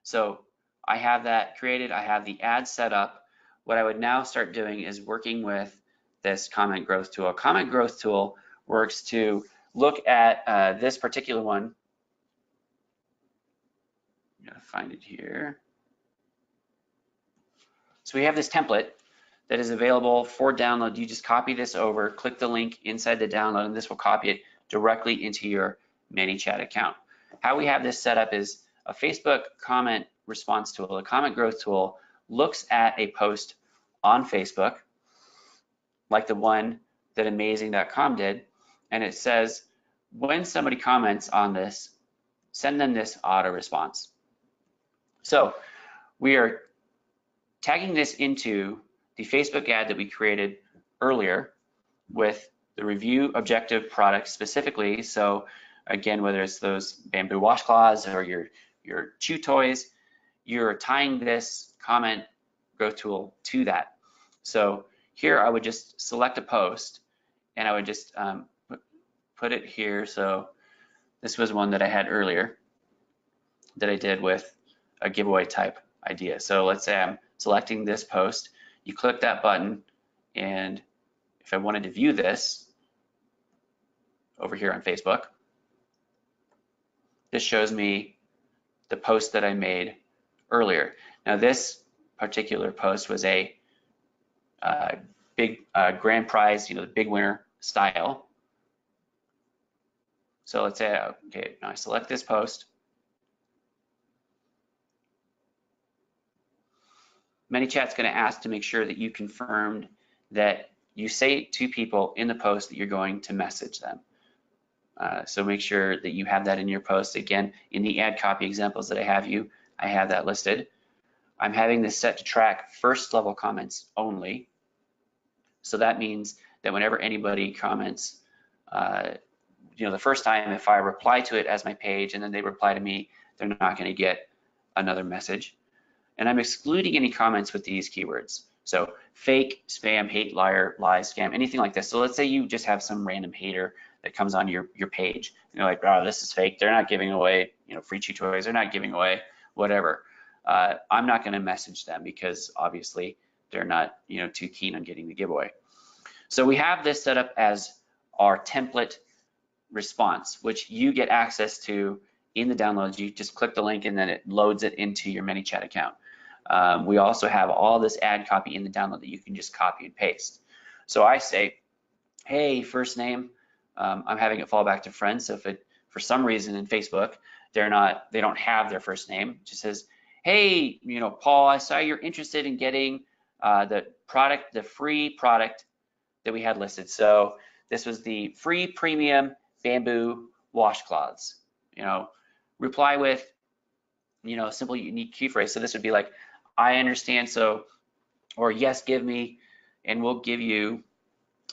[SPEAKER 2] So I have that created. I have the ad set up. What I would now start doing is working with this comment growth tool. A comment growth tool works to look at this particular one. I'm gonna find it here. So we have this template that is available for download. You just copy this over, click the link inside the download, and this will copy it directly into your ManyChat account. How we have this set up is a Facebook comment response tool. A comment growth tool looks at a post on Facebook, like the one that Amazing.com did, and it says, when somebody comments on this, send them this auto response. So we are tagging this into the Facebook ad that we created earlier. with the review objective product specifically. So again, whether it's those bamboo washcloths or your chew toys, you're tying this comment growth tool to that. So here I would just select a post and I would just put it here. So this was one that I had earlier that I did with a giveaway type idea. So let's say I'm selecting this post, you click that button, and if I wanted to view this over here on Facebook, this shows me the post that I made earlier. Now this particular post was a big grand prize, the big winner style. So let's say, okay, now I select this post. ManyChat's going to ask to make sure that you confirmed that you say to people in the post that you're going to message them. So make sure that you have that in your post. Again, in the ad copy examples that I have that listed. I'm having this set to track first level comments only. So that means that whenever anybody comments, the first time, if I reply to it as my page and then they reply to me, they're not going to get another message. And I'm excluding any comments with these keywords. So fake, spam, hate, liar, lies, scam, anything like this. So let's say you just have some random hater that comes on your page. You're like, oh, this is fake. They're not giving away, free chew toys. They're not giving away whatever. I'm not going to message them because obviously they're not, too keen on getting the giveaway. So we have this set up as our template response, which you get access to in the downloads. You just click the link and then it loads it into your ManyChat account. We also have all this ad copy in the download that you can just copy and paste. So I say, hey, first name, I'm having it fall back to friends. So if it, for some reason in Facebook, they don't have their first name, it just says, hey, Paul, I saw you're interested in getting the free product that we had listed. So this was the free premium bamboo washcloths. Reply with, a simple unique key phrase. So this would be like, I understand, so, or yes, give me, and we'll give you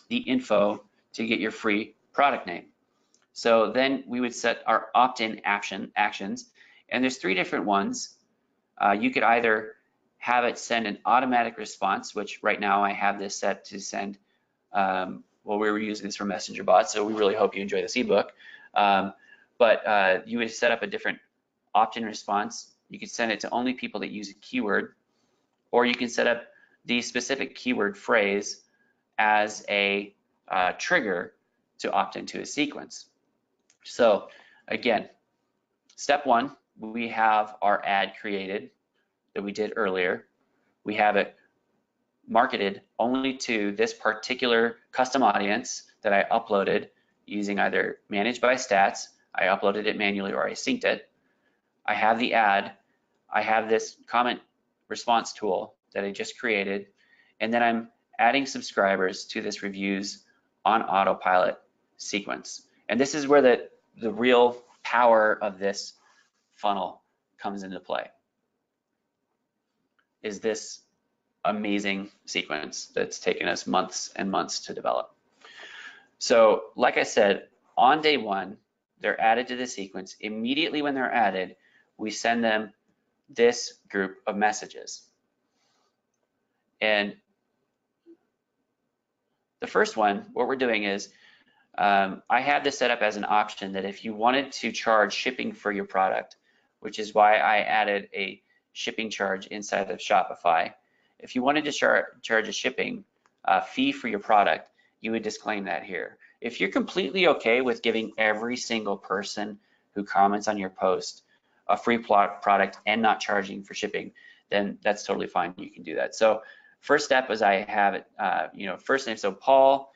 [SPEAKER 2] the info to get your free product name. So then we would set our opt-in actions, and there's 3 different ones. You could either have it send an automatic response, which right now I have this set to send, we were using this for Messenger bots, so we really hope you enjoy this ebook. But you would set up a different opt-in response. You could send it to only people that use a keyword, or you can set up the specific keyword phrase as a trigger to opt into a sequence. So again, step 1, we have our ad created that we did earlier. We have it marketed only to this particular custom audience that I uploaded using either Managed by Stats, I uploaded it manually, or I synced it. I have the ad, I have this comment response tool that I just created, and then I'm adding subscribers to this reviews on autopilot sequence. And this is where the real power of this funnel comes into play, is this amazing sequence that's taken us months and months to develop. So like I said, on day 1, they're added to the sequence. Immediately when they're added, we send them this group of messages. And the first one, what we're doing is, I have this set up as an option that if you wanted to charge shipping for your product, which is why I added a shipping charge inside of Shopify. If you wanted to charge a shipping fee for your product, you would disclaim that here. If you're completely okay with giving every single person who comments on your post a free product and not charging for shipping, then that's totally fine. You can do that. So first step is I have it, first name, so Paul,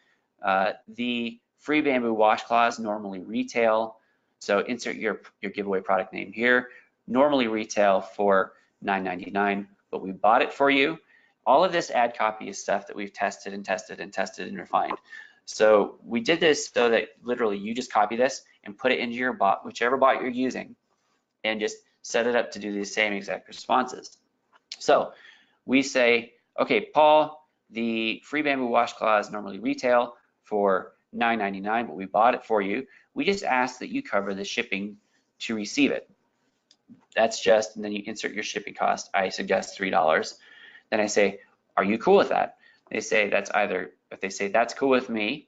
[SPEAKER 2] the free bamboo washcloths normally retail. So insert your giveaway product name here. Normally retail for $9.99, but we bought it for you. All of this ad copy is stuff that we've tested and refined. So we did this so that literally you just copy this and put it into your bot, whichever bot you're using, and just set it up to do the same exact responses. So we say, okay, Paul, the free bamboo washcloths normally retail for $9.99, but we bought it for you. We just ask that you cover the shipping to receive it. That's just, and then you insert your shipping cost. I suggest $3. Then I say, are you cool with that? They say that's either, if they say that's cool with me,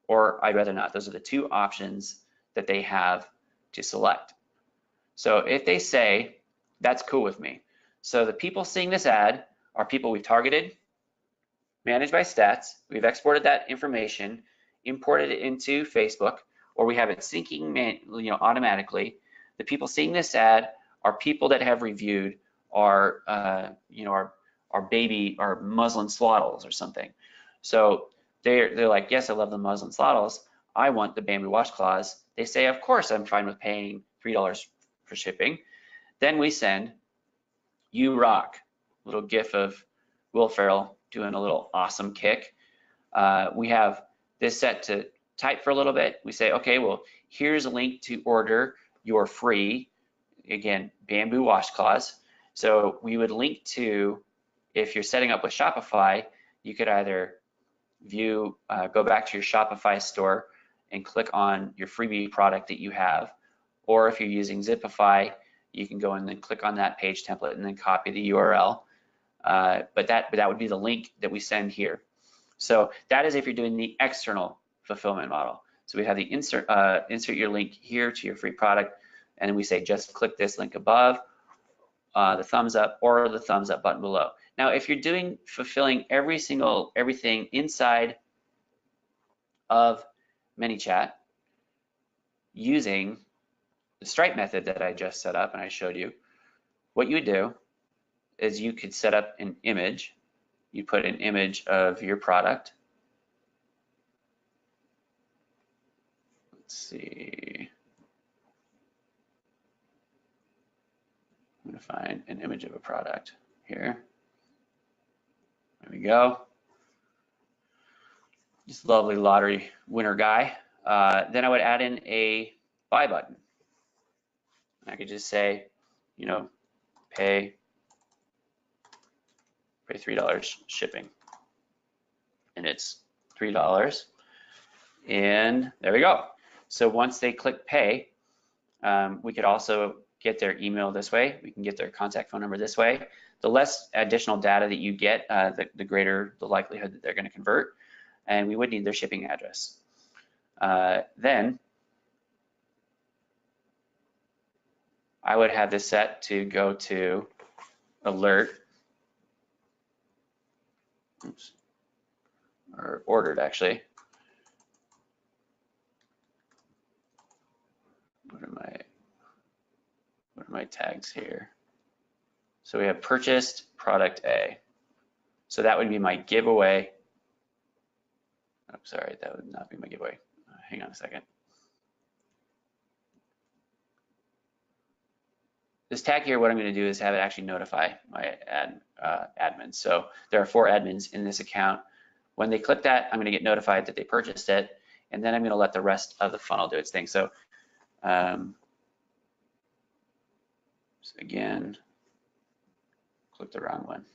[SPEAKER 2] or I'd rather not. Those are the two options that they have to select. So if they say that's cool with me, so the people seeing this ad are people we've targeted, managed by stats, we've exported that information, imported it into Facebook, or we have it syncing automatically. The people seeing this ad are people that have reviewed our our baby, our muslin swaddles or something. So they're like, yes, I love the muslin swaddles. I want the bamboo washcloths. They say, of course, I'm fine with paying $3 for shipping. Then we send You Rock, little gif of Will Ferrell doing a little awesome kick. We have this set to type for a little bit. We say, okay, well, here's a link to order your free, again, bamboo washcloths. So we would link to, if you're setting up with Shopify, you could either view, go back to your Shopify store and click on your freebie product that you have. Or if you're using Zipify, you can go in and click on that page template and then copy the URL. But that would be the link that we send here. So that is if you're doing the external fulfillment model. So we have the insert your link here to your free product, and we say just click this link above, the thumbs up or the thumbs up button below. Now, if you're fulfilling everything inside of ManyChat using the Stripe method that I just set up and I showed you, what you would do is you could set up an image. You put an image of your product. Let's see. I'm gonna find an image of a product here. There we go. This lovely lottery winner guy. Then I would add in a buy button. I could just say, pay $3 shipping, and it's $3, and there we go. So once they click pay, we could also get their email this way. We can get their contact phone number this way. The less additional data that you get, the greater the likelihood that they're going to convert, and we would need their shipping address. Then I would have this set to go to alert, oops, or ordered actually. What are my tags here? So we have purchased product A. So that would be my giveaway. Oh, sorry, that would not be my giveaway. Hang on a second. This tag here, what I'm going to do is have it actually notify my admins. So there are 4 admins in this account. When they click that, I'm going to get notified that they purchased it, and then I'm going to let the rest of the funnel do its thing. So, again, click the wrong one.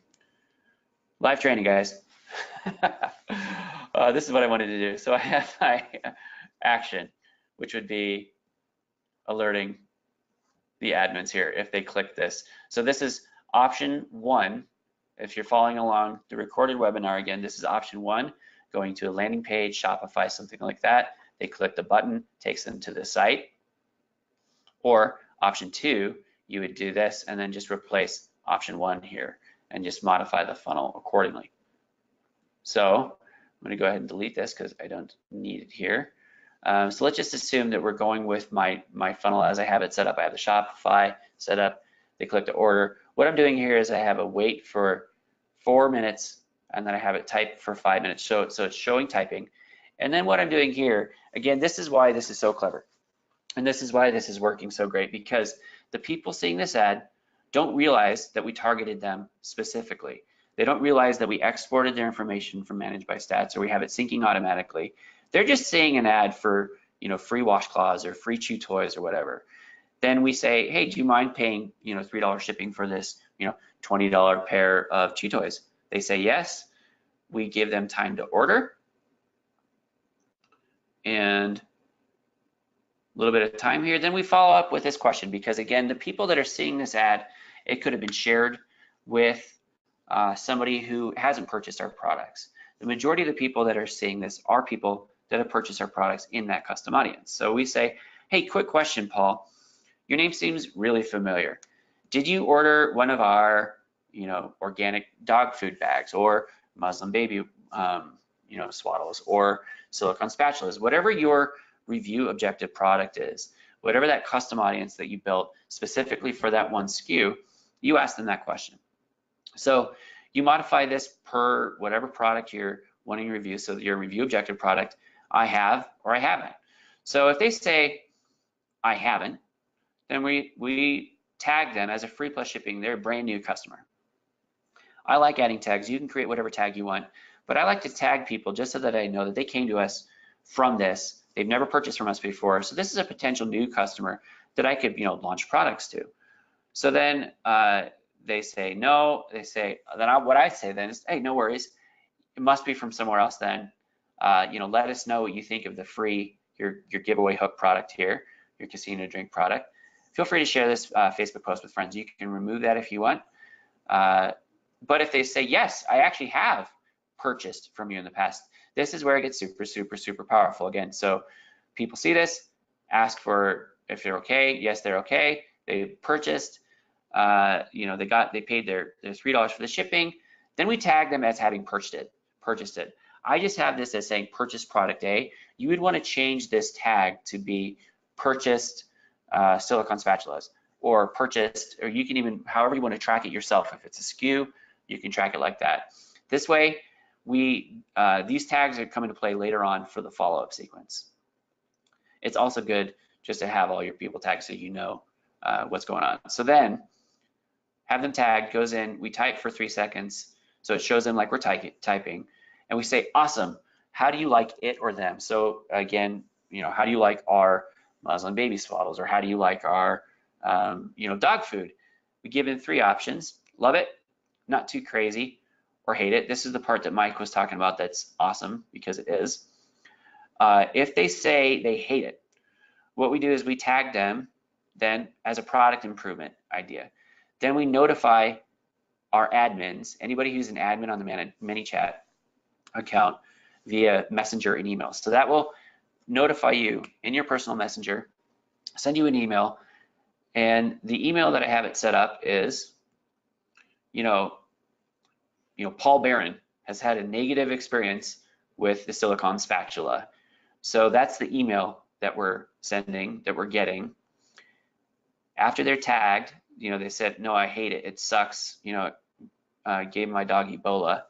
[SPEAKER 2] Live training, guys. This is what I wanted to do. So I have my action, which would be alerting the admins here if they click this. So this is option 1. If you're following along the recorded webinar, again, this is option 1, going to a landing page, Shopify, something like that. They click the button, takes them to the site. Or option 2, you would do this and then just replace option 1 here and just modify the funnel accordingly. So I'm going to go ahead and delete this because I don't need it here. So let's just assume that we're going with my funnel as I have it set up. I have the Shopify set up. They click to order. What I'm doing here is I have a wait for 4 minutes, and then I have it type for 5 minutes. So it's showing typing. And then what I'm doing here, again, this is why this is so clever. And this is why this is working so great, because the people seeing this ad don't realize that we targeted them specifically. They don't realize that we exported their information from Managed by Stats, or we have it syncing automatically. They're just seeing an ad for, free washcloths or free chew toys or whatever. Then we say, hey, do you mind paying, $3 shipping for this, $20 pair of chew toys? They say yes. We give them time to order. and a little bit of time here. Then we follow up with this question, because again, the people that are seeing this ad, it could have been shared with somebody who hasn't purchased our products. The majority of the people that are seeing this are people that have purchased our products in that custom audience. So we say, hey, quick question, Paul. Your name seems really familiar. Did you order one of our, organic dog food bags, or Muslim baby, swaddles, or silicone spatulas, whatever your review objective product is, whatever that custom audience that you built specifically for that one SKU, you ask them that question. So you modify this per whatever product you're wanting to review. So your review objective product, I have or I haven't. So if they say I haven't, then we tag them as a free plus shipping. They're a brand new customer. I like adding tags. You can create whatever tag you want, but I like to tag people just so that I know that they came to us from this. They've never purchased from us before. So this is a potential new customer that I could, launch products to. So then they say no. They say, what I say then is, hey, no worries. It must be from somewhere else then. Let us know what you think of the free, your giveaway hook product here, your casino drink product. Feel free to share this Facebook post with friends. You can remove that if you want. But if they say, yes, I actually have purchased from you in the past, this is where it gets super, super, super powerful again. So people see this, ask for if they're okay. Yes, they're okay. They purchased, they paid their $3 for the shipping. Then we tag them as having purchased it. I just have this as saying purchase product A. You would want to change this tag to be purchased silicone spatulas, or purchased, or you can even, however you want to track it yourself. If it's a SKU, you can track it like that. This way, these tags are come into play later on for the follow-up sequence. It's also good just to have all your people tagged so you know what's going on. So then, have them tagged, goes in, we type for 3 seconds, so it shows them like we're typing, and we say, awesome, how do you like it or them? So again, how do you like our Muslim baby swaddles, or how do you like our dog food? We give them 3 options: love it, not too crazy, or hate it. This is the part that Mike was talking about that's awesome, because it is. If they say they hate it, what we do is we tag them then as a product improvement idea. Then we notify our admins, anybody who's an admin on the ManyChat account, via messenger and email. So that will notify you in your personal messenger, send you an email, and the email that I have it set up is, Paul Barron has had a negative experience with the silicone spatula. So that's the email that we're sending, that we're getting. After they're tagged, they said, no, I hate it, it sucks, gave my dog Ebola.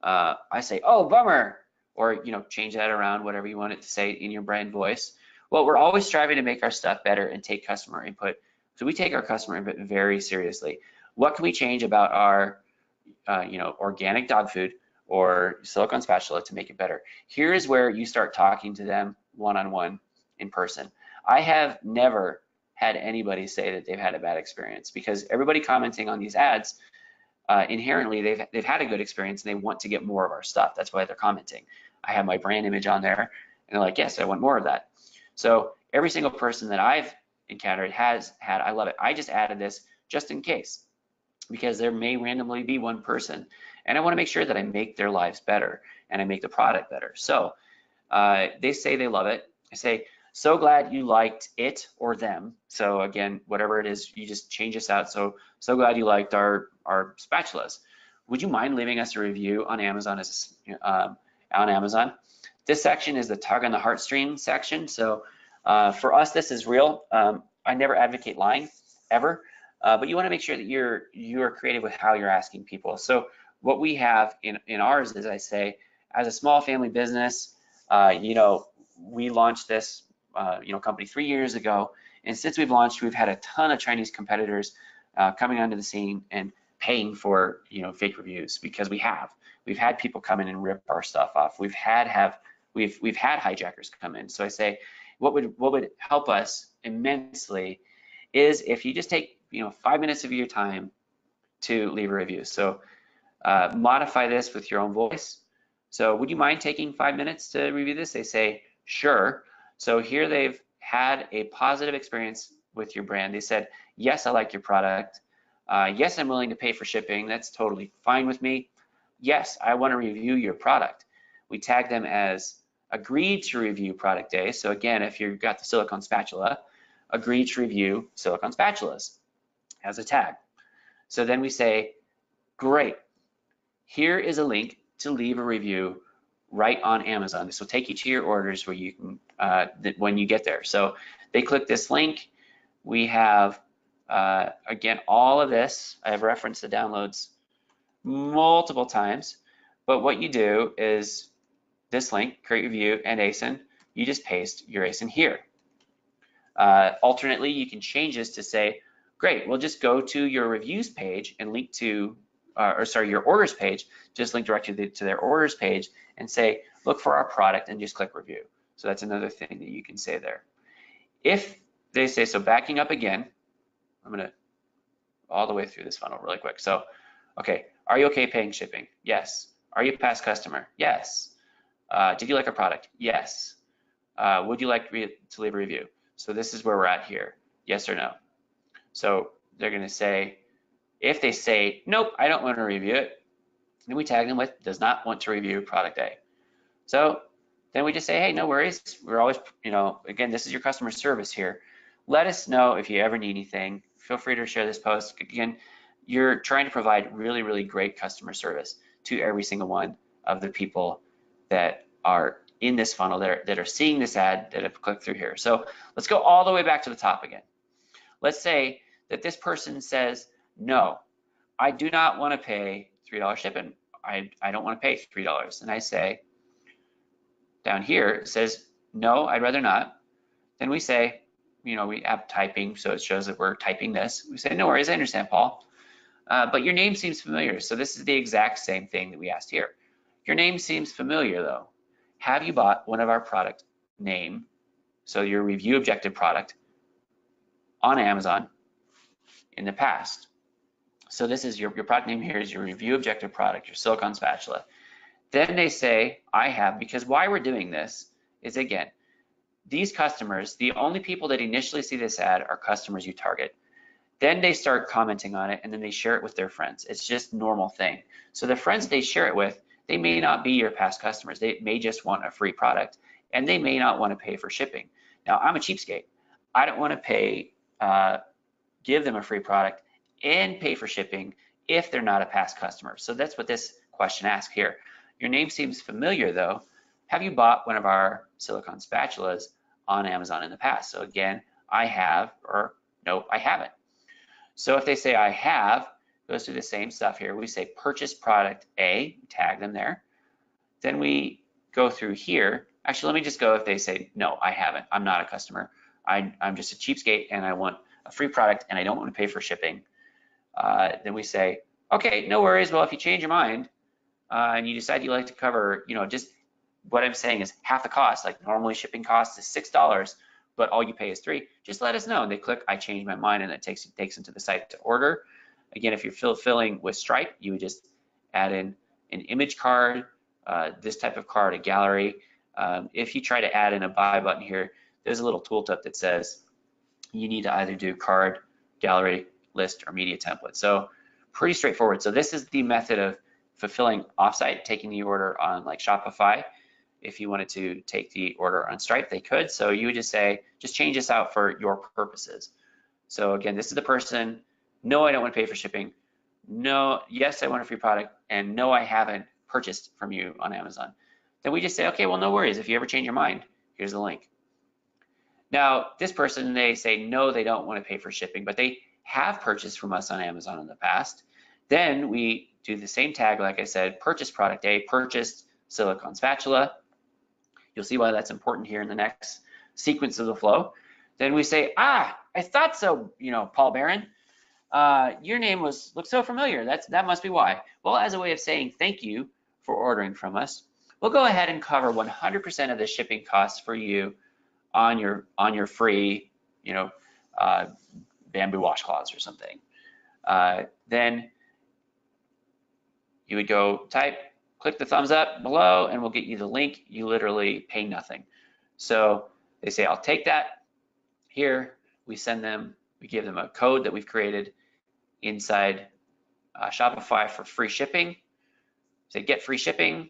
[SPEAKER 2] I say, oh, bummer, or change that around, whatever you want it to say in your brand voice. Well, we're always striving to make our stuff better and take customer input. So we take our customer input very seriously. What can we change about our organic dog food or silicone spatula to make it better? Here is where you start talking to them one-on-one in person. I have never had anybody say that they've had a bad experience, because everybody commenting on these ads, inherently they've had a good experience and they want to get more of our stuff. That's why they're commenting. I have my brand image on there, and they're like, yes, I want more of that. So every single person that I've encountered has had, I love it. I just added this just in case, because there may randomly be one person, and I want to make sure that I make their lives better and I make the product better. So they say they love it. I say, so glad you liked it or them. So again, whatever it is, you just change this out. So glad you liked our spatulas. Would you mind leaving us a review on Amazon? This section is the tug on the heartstring section. So for us, this is real. I never advocate lying ever, but you want to make sure that you're creative with how you're asking people. So what we have in ours is, I say, as a small family business, we launched this company 3 years ago, and since we've launched, we've had a ton of Chinese competitors coming onto the scene and paying for fake reviews, because we've had people come in and rip our stuff off. We've had hijackers come in. So I say, what would help us immensely is if you just take 5 minutes of your time to leave a review. So modify this with your own voice. So would you mind taking 5 minutes to review this? They say, Sure. So here they've had a positive experience with your brand. They said, yes, I like your product. Yes, I'm willing to pay for shipping. That's totally fine with me. Yes, I want to review your product. We tag them as agreed to review product A. So again, if you've got the silicone spatula, agreed to review silicone spatulas as a tag. So then we say, great, here is a link to leave a review right on Amazon. This will take you to your orders where you can, when you get there. So they click this link. We have, again, all of this. I have referenced the downloads multiple times, but what you do is this link, create review and ASIN, you just paste your ASIN here. Alternately, you can change this to say, great, we'll just go to your reviews page and link to, your orders page, just link directly to their orders page and say, look for our product and just click review. So that's another thing that you can say there. If they say, so backing up again, I'm gonna all the way through this funnel really quick. So, okay, are you okay paying shipping? Yes. Are you a past customer? Yes. Did you like our product? Yes. Would you like to leave a review? So this is where we're at here, yes or no. So they're gonna say, if they say, nope, I don't want to review it, then we tag them with does not want to review product A. So then we just say, hey, no worries. We're always, again, this is your customer service here. Let us know if you ever need anything. Feel free to share this post. Again, you're trying to provide really, really great customer service to every single one of the people that are in this funnel, that are seeing this ad, that have clicked through here. So let's go all the way back to the top again. Let's say that this person says, no, I do not want to pay $3 shipping. I don't want to pay $3. And I say, down here, it says, no, I'd rather not. Then we say, we have typing, so it shows that we're typing this. We say, no worries, I understand, Paul. But your name seems familiar. So this is the exact same thing that we asked here. Your name seems familiar though. Have you bought one of our product name, so your review objective product, on Amazon in the past? So this is your product name here is your review objective product, your silicone spatula. Then they say, I have, because why we're doing this is, again, these customers, the only people that initially see this ad are customers you target. Then they start commenting on it and then they share it with their friends. It's just normal thing. So the friends they share it with, they may not be your past customers. They may just want a free product and they may not want to pay for shipping. Now, I'm a cheapskate. I don't want to pay, give them a free product and pay for shipping if they're not a past customer. So that's what this question asks here. Your name seems familiar though. Have you bought one of our silicone spatulas on Amazon in the past? So again, I have, or no, I haven't. So if they say I have, goes through the same stuff here. We say purchase product A, tag them there. Then we go through here. Actually, let me just go if they say, no, I haven't. I'm not a customer. I'm just a cheapskate and I want a free product and I don't want to pay for shipping. Then we say, okay, no worries. Well, if you change your mind and you decide you like to cover, just what I'm saying is half the cost, like normally shipping cost is $6, but all you pay is $3, just let us know. And they click, I changed my mind, and it takes them to the site to order. Again, if you're fulfilling with Stripe, you would just add in an image card, this type of card, a gallery. If you try to add in a buy button here, there's a little tooltip that says you need to either do card, gallery, list, or media template. So pretty straightforward. So this is the method of fulfilling offsite, taking the order on like Shopify. If you wanted to take the order on Stripe, they could. So you would just say, just change this out for your purposes. So again, this is the person, no, I don't want to pay for shipping. No, yes, I want a free product. And no, I haven't purchased from you on Amazon. Then we just say, okay, well, no worries. If you ever change your mind, here's the link. Now, this person, they say, no, they don't want to pay for shipping, but they have purchased from us on Amazon in the past. Then we do the same tag, like I said, purchase product A, purchased silicone spatula. You'll see why that's important here in the next sequence of the flow. Then we say, I thought so, Paul Barron. Your name looks so familiar. That must be why. Well, as a way of saying thank you for ordering from us, we'll go ahead and cover 100% of the shipping costs for you on your free, bamboo washcloths or something. Then you would go type, click the thumbs up below, and we'll get you the link. You literally pay nothing. So they say, I'll take that. Here, we give them a code that we've created inside Shopify for free shipping. Say get free shipping.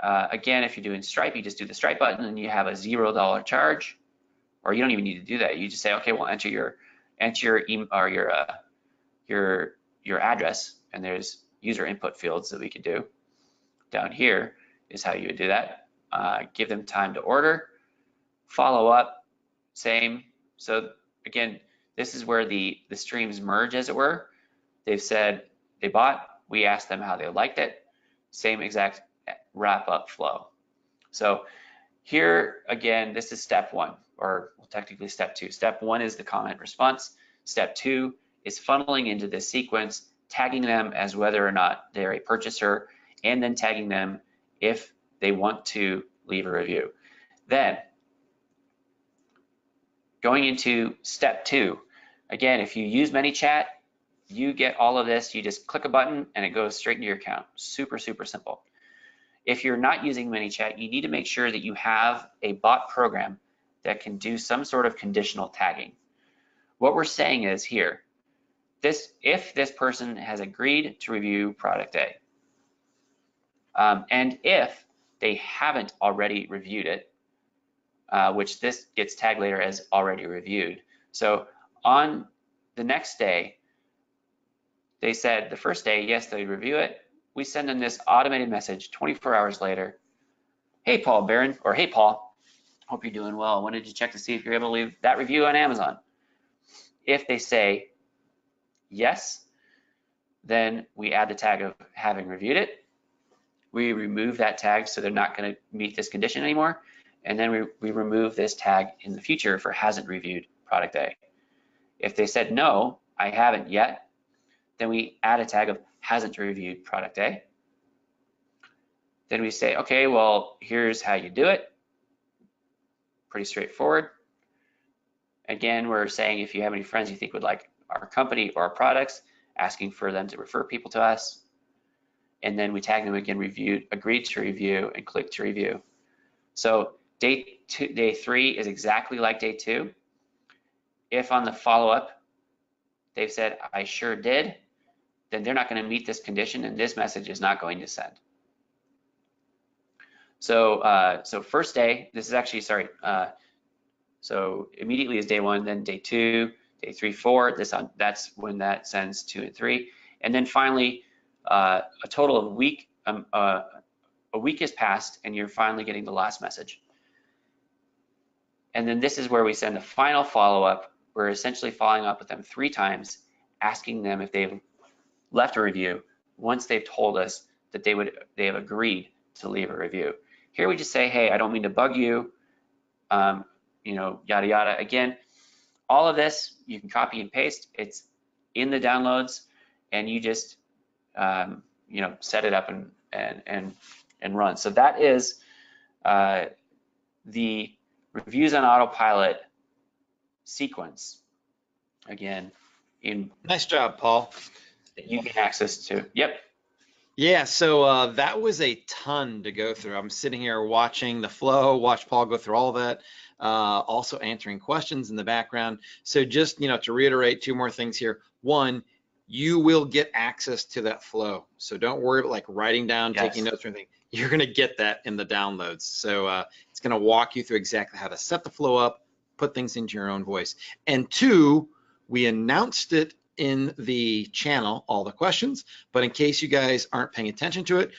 [SPEAKER 2] Again, if you're doing Stripe, you just do the Stripe button and you have a $0 charge, or you don't even need to do that. You just say, okay, well, enter your email or your address, and there's user input fields that we could do. Down here is how you would do that. Give them time to order, follow up, same. So again, this is where the streams merge, as it were. They've said they bought, we asked them how they liked it, same exact wrap up flow. So here again, this is step one, or well, technically step two. Step one is the comment response. Step two is funneling into this sequence, tagging them as whether or not they're a purchaser, and then tagging them if they want to leave a review. Then going into step two, again, if you use ManyChat, you get all of this. You just click a button and it goes straight into your account. Super, super simple. If you're not using ManyChat, you need to make sure that you have a bot program that can do some sort of conditional tagging. What we're saying is here, if this person has agreed to review product A, and if they haven't already reviewed it, which this gets tagged later as already reviewed. So on the next day, they said the first day, yes, they review it. We send them this automated message 24 hours later. Hey, Paul Barron, or hey, Paul, hope you're doing well. I wanted to check to see if you're able to leave that review on Amazon. If they say yes, then we add the tag of having reviewed it. We remove that tag so they're not going to meet this condition anymore. And then we remove this tag in the future for hasn't reviewed product A. If they said no, I haven't yet, then we add a tag of hasn't reviewed product A. Then we say, okay, well, here's how you do it. Pretty straightforward. Again, we're saying if you have any friends you think would like our company or our products, asking for them to refer people to us. And then we tag them again, reviewed, agreed to review, and click to review. So day 3 is exactly like day 2. If on the follow-up they've said, I sure did, then they're not going to meet this condition and this message is not going to send. So so first day, this is actually, sorry, so immediately is day 1, then day 2, day 3, 4, that's when that sends 2 and 3. And then finally, a total of a week has passed and you're finally getting the last message. And then this is where we send the final follow-up. We're essentially following up with them 3 times, asking them if they've left a review once they've told us that they have agreed to leave a review. Here we just say, hey, I don't mean to bug you, you know, yada yada. Again, all of this you can copy and paste. It's in the downloads, and you just you know, set it up and run. So that is the reviews on autopilot sequence. Again,
[SPEAKER 1] Nice job, Paul.
[SPEAKER 2] That you get access to. Yep.
[SPEAKER 1] Yeah, so that was a ton to go through. I'm sitting here watching the flow, watch Paul go through all that, also answering questions in the background. So just, you know, to reiterate 2 more things here. 1, you will get access to that flow. So don't worry about like writing down,
[SPEAKER 2] Yes.
[SPEAKER 1] taking notes or anything. You're gonna get that in the downloads. So it's gonna walk you through exactly how to set the flow up, put things into your own voice. And 2, we announced it in the channel, all the questions, but in case you guys aren't paying attention to it,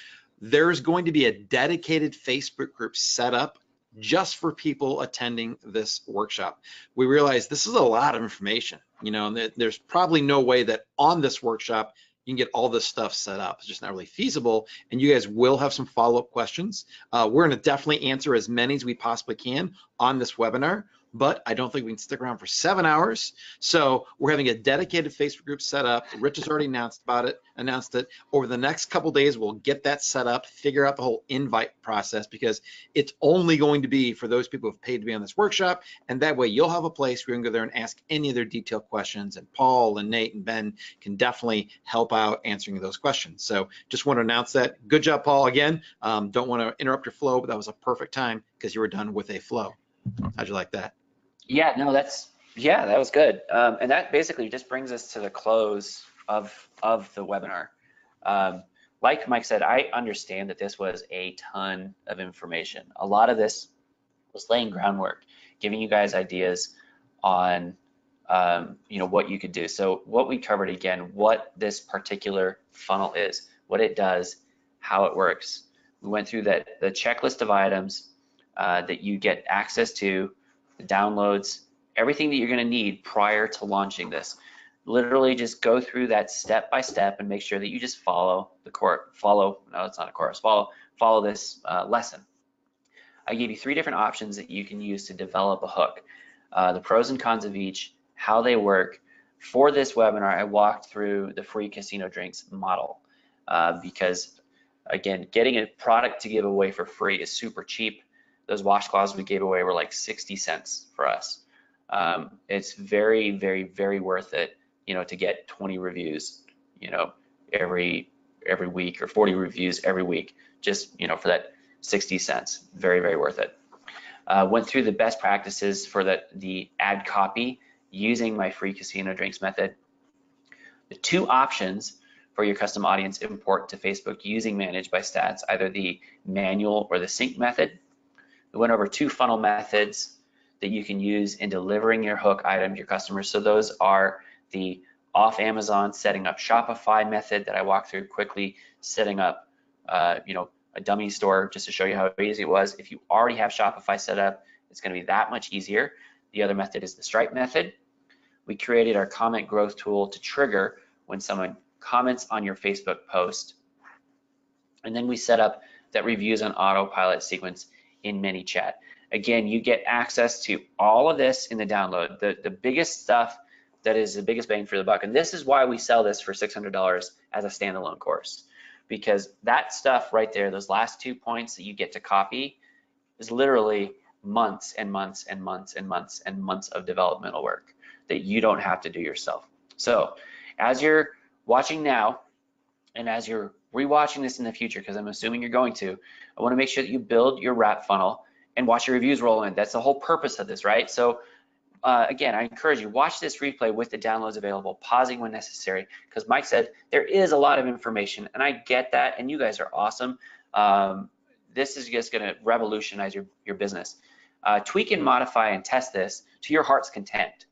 [SPEAKER 1] there's going to be a dedicated Facebook group set up just for people attending this workshop. We realize this is a lot of information, you know, and there's probably no way that on this workshop you can get all this stuff set up. It's just not really feasible, and you guys will have some follow-up questions. We're gonna definitely answer as many as we possibly can on this webinar, but I don't think we can stick around for 7 hours. So we're having a dedicated Facebook group set up. Rich has already announced it. Over the next couple days, we'll get that set up, figure out the whole invite process, because it's only going to be for those people who have paid to be on this workshop. And that way you'll have a place where you can go there and ask any of their detailed questions. And Paul and Nate and Ben can definitely help out answering those questions. So just want to announce that. Good job, Paul, again. Don't want to interrupt your flow, but that was a perfect time because you were done with a flow. How'd you like that?
[SPEAKER 2] Yeah, no, that was good. And that basically just brings us to the close of the webinar. Like Mike said, I understand that this was a ton of information. A lot of this was laying groundwork, giving you guys ideas on what you could do. So what we covered, again, what this particular funnel is, what it does, how it works. We went through the checklist of items that you get access to, the downloads, everything that you're going to need prior to launching this. Literally just go through that step by step and make sure that you just follow this lesson. I gave you 3 different options that you can use to develop a hook, the pros and cons of each, how they work. For this webinar, I walked through the free casino drinks model because, again, getting a product to give away for free is super cheap. Those washcloths we gave away were like 60 cents for us. It's very, very, very worth it, to get 20 reviews, every week, or 40 reviews every week, just, for that 60 cents. Very, very worth it. Went through the best practices for the ad copy using my free casino drinks method. The 2 options for your custom audience import to Facebook using Managed by Stats, either the manual or the sync method. We went over 2 funnel methods that you can use in delivering your hook item to your customers. So those are the off Amazon setting up Shopify method that I walked through quickly, setting up a dummy store just to show you how easy it was. If you already have Shopify set up, it's going to be that much easier. The other method is the Stripe method. We created our comment growth tool to trigger when someone comments on your Facebook post. And then we set up that reviews on autopilot sequence in ManyChat. Again, you get access to all of this in the download, the biggest stuff that is the biggest bang for the buck. And this is why we sell this for $600 as a standalone course, because that stuff right there, those last 2 points that you get to copy, is literally months and months and months and months and months of developmental work that you don't have to do yourself. So as you're watching now, and as you're rewatching this in the future, because I'm assuming you're going to, I want to make sure that you build your wrap funnel and watch your reviews roll in. That's the whole purpose of this, right? So again, I encourage you, watch this replay with the downloads available, pausing when necessary, because Mike said there is a lot of information, and I get that, and you guys are awesome. This is just going to revolutionize your business. Tweak and modify and test this to your heart's content.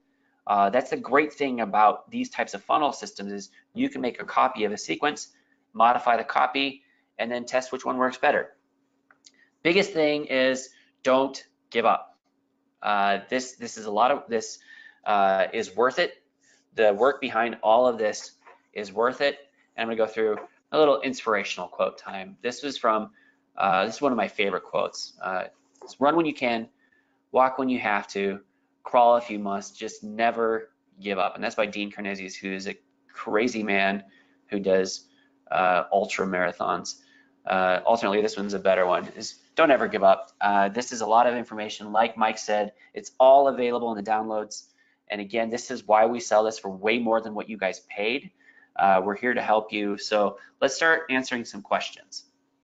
[SPEAKER 2] That's the great thing about these types of funnel systems is you can make a copy of a sequence, modify the copy, and then test which one works better. Biggest thing is don't give up. This is a lot of this is worth it. The work behind all of this is worth it. And I'm gonna go through a little inspirational quote time. This was from this is one of my favorite quotes. It's run when you can, walk when you have to, crawl if you must, just never give up. And that's by Dean Karnazes, who is a crazy man who does ultra marathons. Alternately, this one's a better one, is don't ever give up. This is a lot of information. Like Mike said, it's all available in the downloads. And again, this is why we sell this for way more than what you guys paid. We're here to help you. So let's start answering some questions.